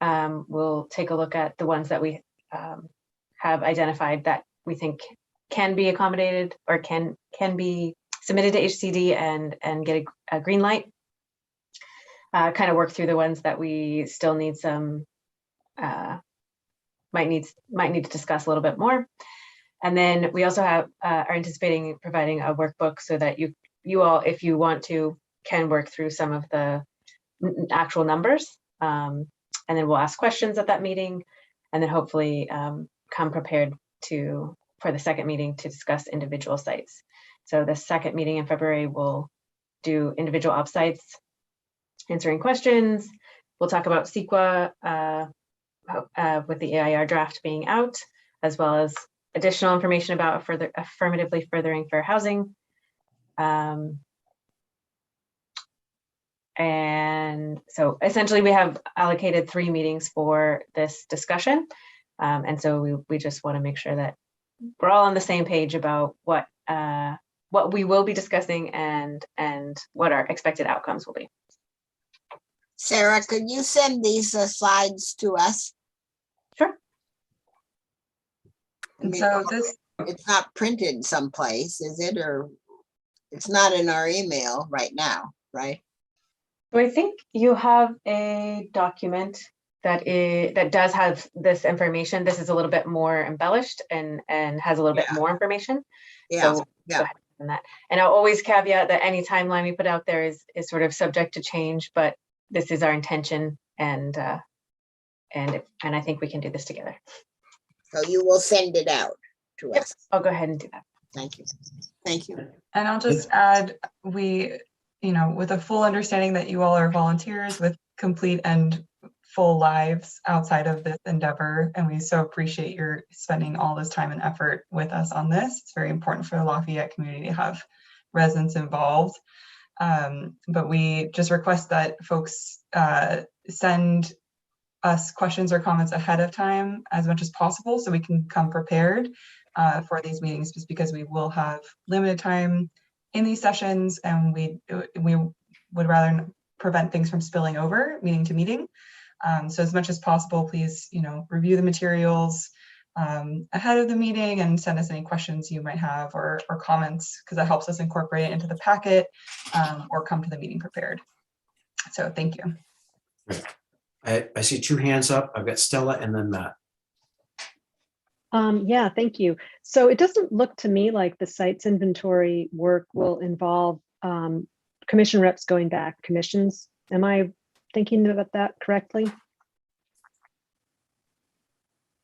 We'll take a look at the ones that we have identified that we think can be accommodated or can be submitted to HCD and get a green light. Kind of work through the ones that we still need some, might need to discuss a little bit more. And then we also are anticipating providing a workbook so that you all, if you want to, can work through some of the actual numbers. And then we'll ask questions at that meeting, and then hopefully come prepared for the second meeting to discuss individual sites. So the second meeting in February, we'll do individual op sites, answering questions. We'll talk about CEQA with the AIR draft being out, as well as additional information about affirmatively furthering fair housing. And so essentially we have allocated 3 meetings for this discussion. And so we just want to make sure that we're all on the same page about what we will be discussing and what our expected outcomes will be. Sarah, could you send these slides to us? Sure. And so it's not printed someplace, is it? Or it's not in our email right now, right? So I think you have a document that does have this information. This is a little bit more embellished and has a little bit more information. Yeah. So go ahead and that. And I'll always caveat that any timeline we put out there is sort of subject to change, but this is our intention, and I think we can do this together. So you will send it out to us. I'll go ahead and do that. Thank you. Thank you. And I'll just add, with a full understanding that you all are volunteers with complete and full lives outside of this endeavor, and we so appreciate your spending all this time and effort with us on this. It's very important for the Lafayette community to have residents involved. But we just request that folks send us questions or comments ahead of time as much as possible so we can come prepared for these meetings, just because we will have limited time in these sessions, and we would rather prevent things from spilling over meeting to meeting. So as much as possible, please, review the materials ahead of the meeting and send us any questions you might have or comments, because that helps us incorporate it into the packet or come to the meeting prepared. So thank you. I see 2 hands up. I've got Stella and then Matt. Yeah, thank you. So it doesn't look to me like the sites inventory work will involve commission reps going back commissions. Am I thinking about that correctly?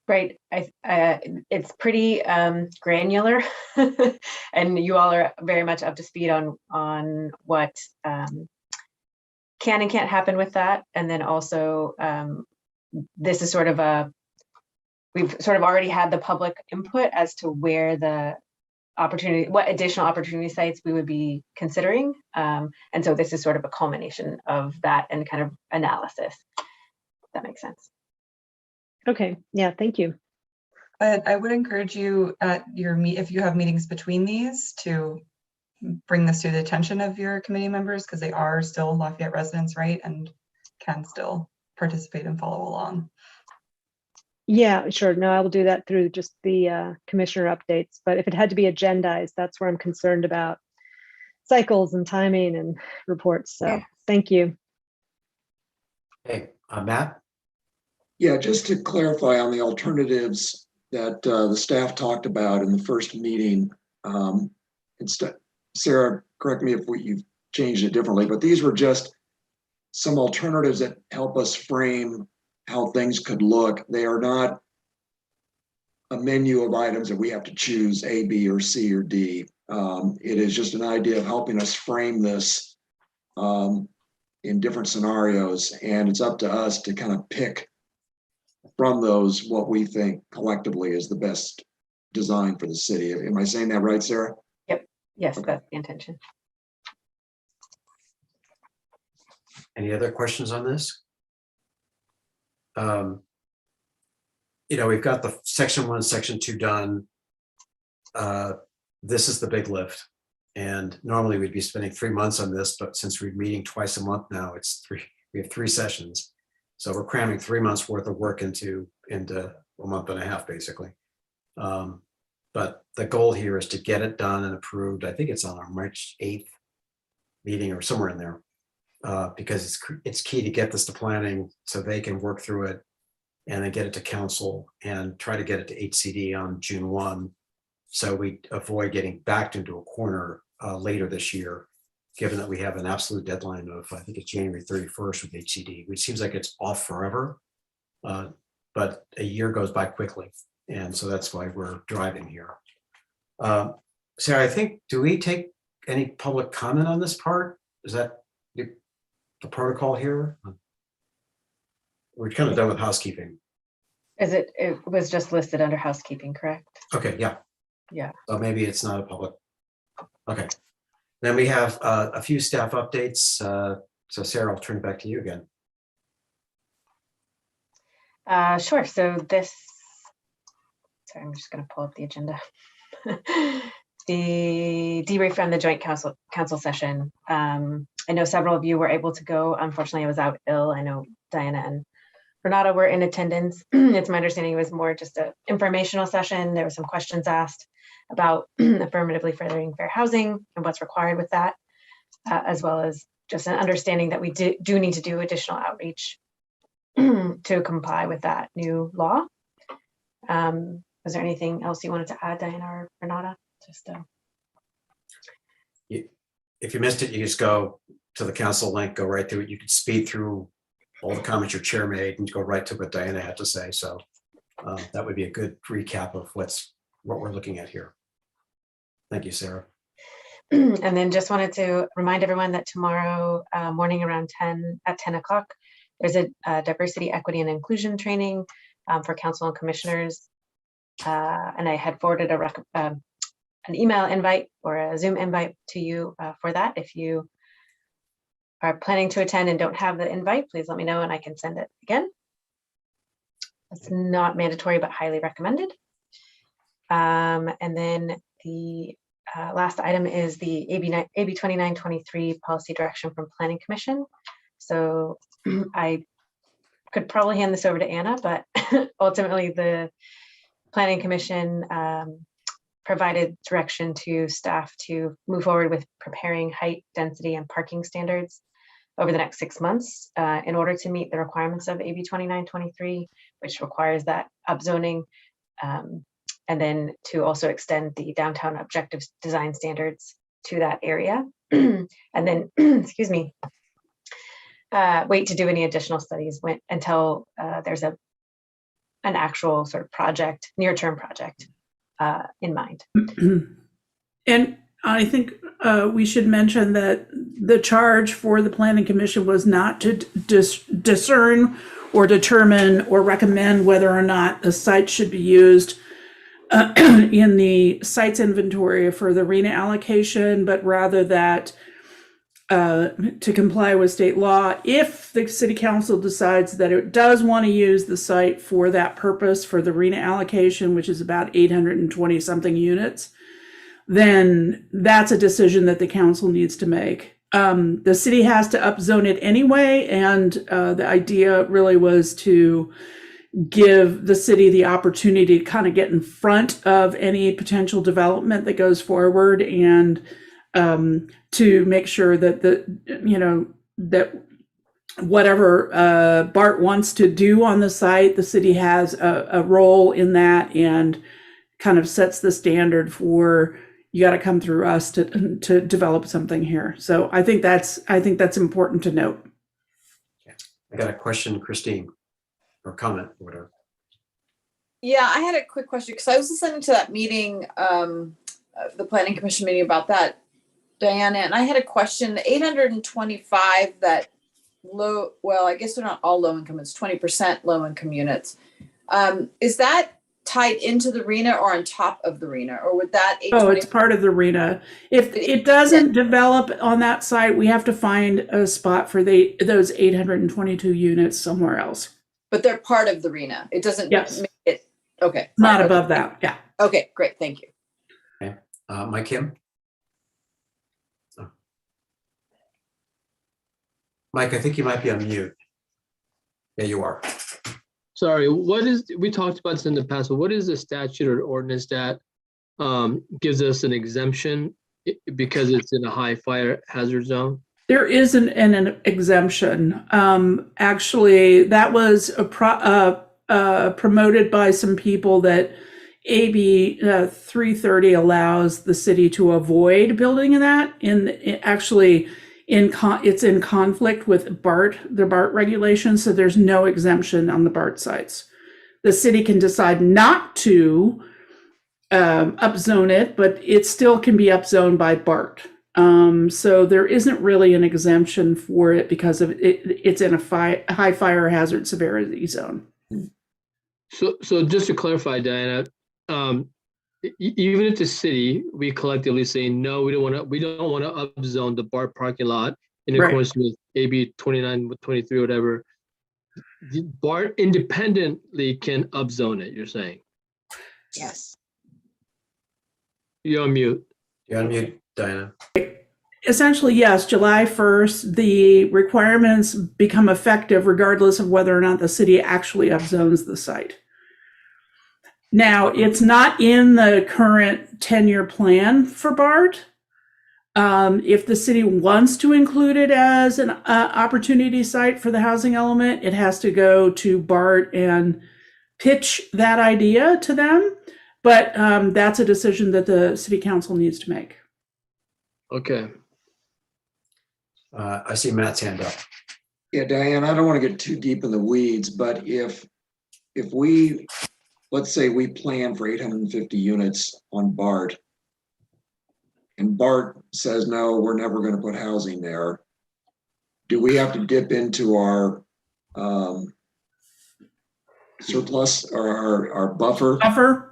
Right. It's pretty granular, and you all are very much up to speed on what can and can't happen with that. And then also, this is sort of we've sort of already had the public input as to where the what additional opportunity sites we would be considering. And so this is sort of a culmination of that and kind of analysis. If that makes sense. Okay, yeah, thank you. But I would encourage you at your if you have meetings between these, to bring this to the attention of your committee members, because they are still Lafayette residents, right? And can still participate and follow along. Yeah, sure. No, I will do that through just the commissioner updates. But if it had to be agendized, that's where I'm concerned about cycles and timing and reports. So thank you. Hey, Matt? Yeah, just to clarify on the alternatives that the staff talked about in the first meeting, Sarah, correct me if you've changed it differently, but these were just some alternatives that help us frame how things could look. They are not a menu of items that we have to choose A, B, or C, or D. It is just an idea of helping us frame this in different scenarios, and it's up to us to kind of pick from those what we think collectively is the best design for the city. Am I saying that right, Sarah? Yep. Yes, Okay. that's the intention. Any other questions on this? We've got the section 1, section 2 done. This is the big lift. And normally we'd be spending 3 months on this, but since we're meeting twice a month now, we have 3 sessions. So we're cramming 3 months worth of work into a month and a half, basically. But the goal here is to get it done and approved. I think it's on our March 8th meeting or somewhere in there, because it's key to get this to planning so they can work through it and then get it to council and try to get it to HCD on June 1. So we avoid getting backed into a corner later this year, given that we have an absolute deadline of, I think it's January 31st with HCD, which seems like it's off forever, but a year goes by quickly. And so that's why we're driving here. Sarah, I think, do we take any public comment on this part? Is that the protocol here? We're kind of done with housekeeping. It was just listed under housekeeping, correct? Okay, yeah. Yeah. So maybe it's not a public. Okay. Then we have a few staff updates. So Sarah, I'll turn it back to you again. Sure. So sorry, I'm just going to pull up the agenda. The debrief from the joint council session. I know several of you were able to go. Unfortunately, I was out ill. I know Diana and Renata were in attendance. It's my understanding it was more just an informational session. There were some questions asked about affirmatively furthering fair housing and what's required with that, as well as just an understanding that we do need to do additional outreach to comply with that new law. Was there anything else you wanted to add, Diana or Renata? Just if you missed it, you just go to the council link, go right through it. You could speed through all the comments your chair made and go right to what Diana had to say. So that would be a good recap of what we're looking at here. Thank you, Sarah. And then just wanted to remind everyone that tomorrow morning around 10 o'clock, There's a diversity, equity, and inclusion training for council and commissioners. And I had forwarded an email invite or a Zoom invite to you for that. If you are planning to attend and don't have the invite, please let me know and I can send it again. It's not mandatory, but highly recommended. And then the last item is the AB 2923 policy direction from Planning Commission. So I could probably hand this over to Anna, but ultimately the Planning Commission provided direction to staff to move forward with preparing height, density, and parking standards over the next 6 months in order to meet the requirements of AB 2923, which requires that upzoning, and then to also extend the downtown objective design standards to that area. And then, excuse me, wait to do any additional studies until there's an actual sort of project, near-term project in mind. And I think we should mention that the charge for the Planning Commission was not to discern or determine or recommend whether or not a site should be used in the sites inventory for the RENA allocation, but rather that to comply with state law, if the city council decides that it does want to use the site for that purpose for the RENA allocation, which is about 820 something units, then that's a decision that the council needs to make. The city has to upzone it anyway, and the idea really was to give the city the opportunity to kind of get in front of any potential development that goes forward, and to make sure that that whatever BART wants to do on the site, the city has a role in that and kind of sets the standard for, you got to come through us to develop something here. So I think that's important to note. I got a question, Christine, or comment, whatever. Yeah, I had a quick question because I was listening to that meeting, the Planning Commission meeting about that, Diana, and I had a question. The 825 that low, well, I guess they're not all low income, it's 20% low income units. Is that tied into the RENA or on top of the RENA, or would that? Oh, it's part of the RENA. If it doesn't develop on that site, we have to find a spot for those 822 units somewhere else. But they're part of the RENA. It doesn't make it, okay. Not above that, yeah. Okay, great, thank you. Okay, Mike Kim? Oh. Mike, I think you might be on mute. Yeah, you are. Sorry, we talked about this in the past, but what is the statute or ordinance that gives us an exemption because it's in a high fire hazard zone? There is an exemption. Actually, that was promoted by some people that AB 330 allows the city to avoid building in that. It's in conflict with the BART regulations, so there's no exemption on the BART sites. The city can decide not to upzone it, but it still can be upzoned by BART. So there isn't really an exemption for it because of it's in a high fire hazard severity zone. So just to clarify, Diana, even if the city, we collectively say no, we don't want to upzone the BART parking lot in accordance with AB 2923 or whatever, the BART independently can upzone it, you're saying? Yes. You're on mute. You're on mute, Diana. Essentially, yes, July 1st, the requirements become effective regardless of whether or not the city actually upzones the site. Now, it's not in the current 10-year plan for BART. If the city wants to include it as an opportunity site for the housing element, it has to go to BART and pitch that idea to them. But that's a decision that the city council needs to make. Okay. I see Matt's hand up. Yeah, Diane, I don't want to get too deep in the weeds, but if we, let's say we plan for 850 units on BART, and BART says, no, we're never going to put housing there, do we have to dip into our surplus or our buffer? Buffer?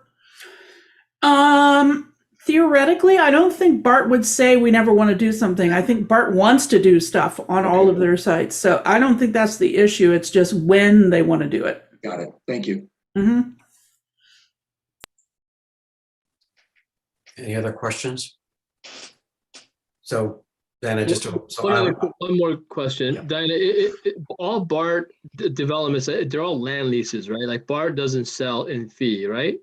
Theoretically, I don't think BART would say we never want to do something. I think BART wants to do stuff on all of their sites. So I don't think that's the issue. It's just when they want to do it. Got it. Thank you. Mm-hmm. Any other questions? So Diana, just to, so one more question. Yeah. Diana, all BART developments, they're all land leases, right? Like BART doesn't sell in fee, right?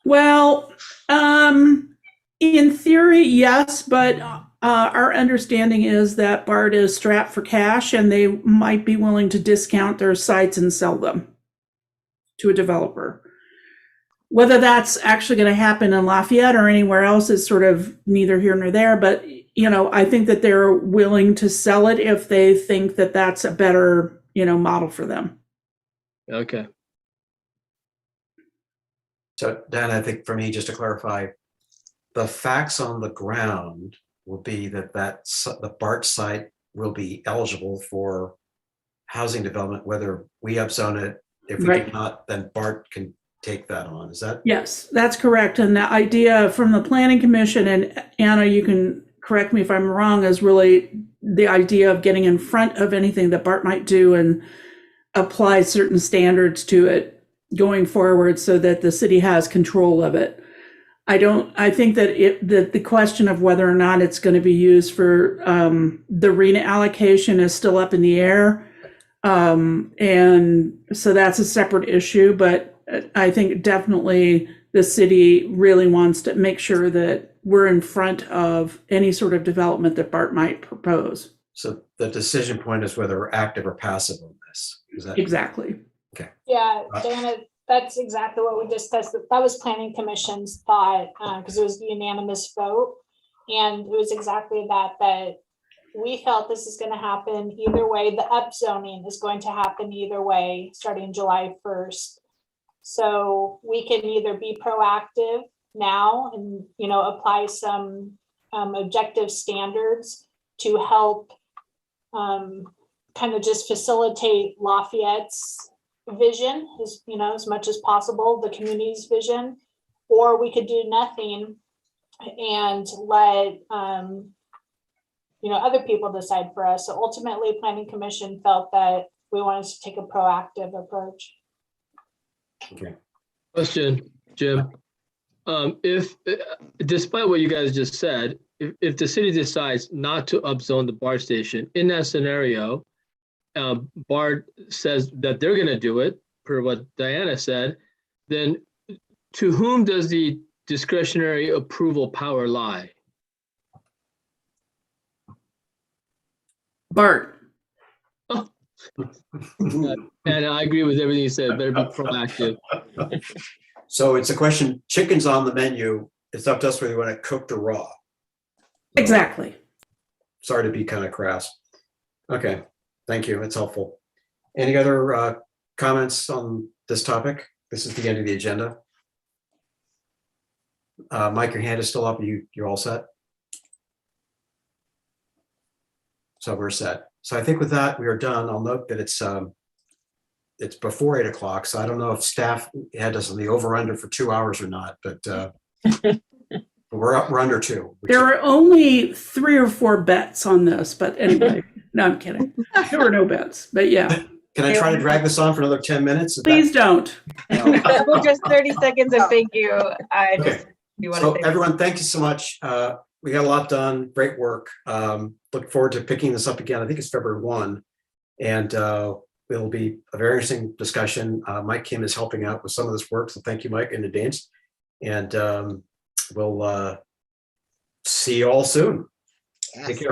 Well, in theory, yes, but our understanding is that BART is strapped for cash and they might be willing to discount their sites and sell them to a developer. Whether that's actually going to happen in Lafayette or anywhere else is sort of neither here nor there, but I think that they're willing to sell it if they think that that's a better, model for them. Okay. So Dan, I think for me, just to clarify, the facts on the ground will be that the BART site will be eligible for housing development, whether we upzone it. If we do not, then BART can take that on. Is that? Yes, that's correct. And the idea from the Planning Commission, and Anna, you can correct me if I'm wrong, is really the idea of getting in front of anything that BART might do and apply certain standards to it going forward so that the city has control of it. I think that the question of whether or not it's going to be used for the RENA allocation is still up in the air. And so that's a separate issue, but I think definitely the city really wants to make sure that we're in front of any sort of development that BART might propose. So the decision point is whether we're active or passive on this. Is that exactly? Okay. Yeah, Dana, that's exactly what we discussed. That was Planning Commission's thought, because it was a unanimous vote. And it was exactly that we felt this is going to happen either way. The upzoning is going to happen either way, starting July 1st. So we can either be proactive now and, apply some objective standards to help kind of just facilitate Lafayette's vision as much as possible, the community's vision, or we could do nothing and let other people decide for us. So ultimately, Planning Commission felt that we wanted to take a proactive approach. Okay. Question, Jim. If despite what you guys just said, if the city decides not to upzone the BART station, in that scenario, BART says that they're going to do it, per what Diana said, then to whom does the discretionary approval power lie? BART. Oh. And I agree with everything you said. Better be proactive. So it's a question, chicken's on the menu. It's up to us whether we want to cook or raw. Exactly. Sorry to be kind of crass. Okay, thank you. It's helpful. Any other comments on this topic? This is the end of the agenda. Mike, your hand is still up. You're all set? So we're set. So I think with that, we are done. I'll note that it's before 8 o'clock. So I don't know if staff had us on the over under for 2 hours or not, but we're under 2. There were only 3 or 4 bets on this, but anyway, no, I'm kidding. There were no bets, but yeah. Can I try to drag this on for another 10 minutes? Please don't. Well, just 30 seconds and thank you. Okay. So everyone, thank you so much. We got a lot done. Great work. Look forward to picking this up again. I think it's February 1. And it'll be a very interesting discussion. Mike Kim is helping out with some of this work. So thank you, Mike, in advance. And we'll see you all soon. Take care.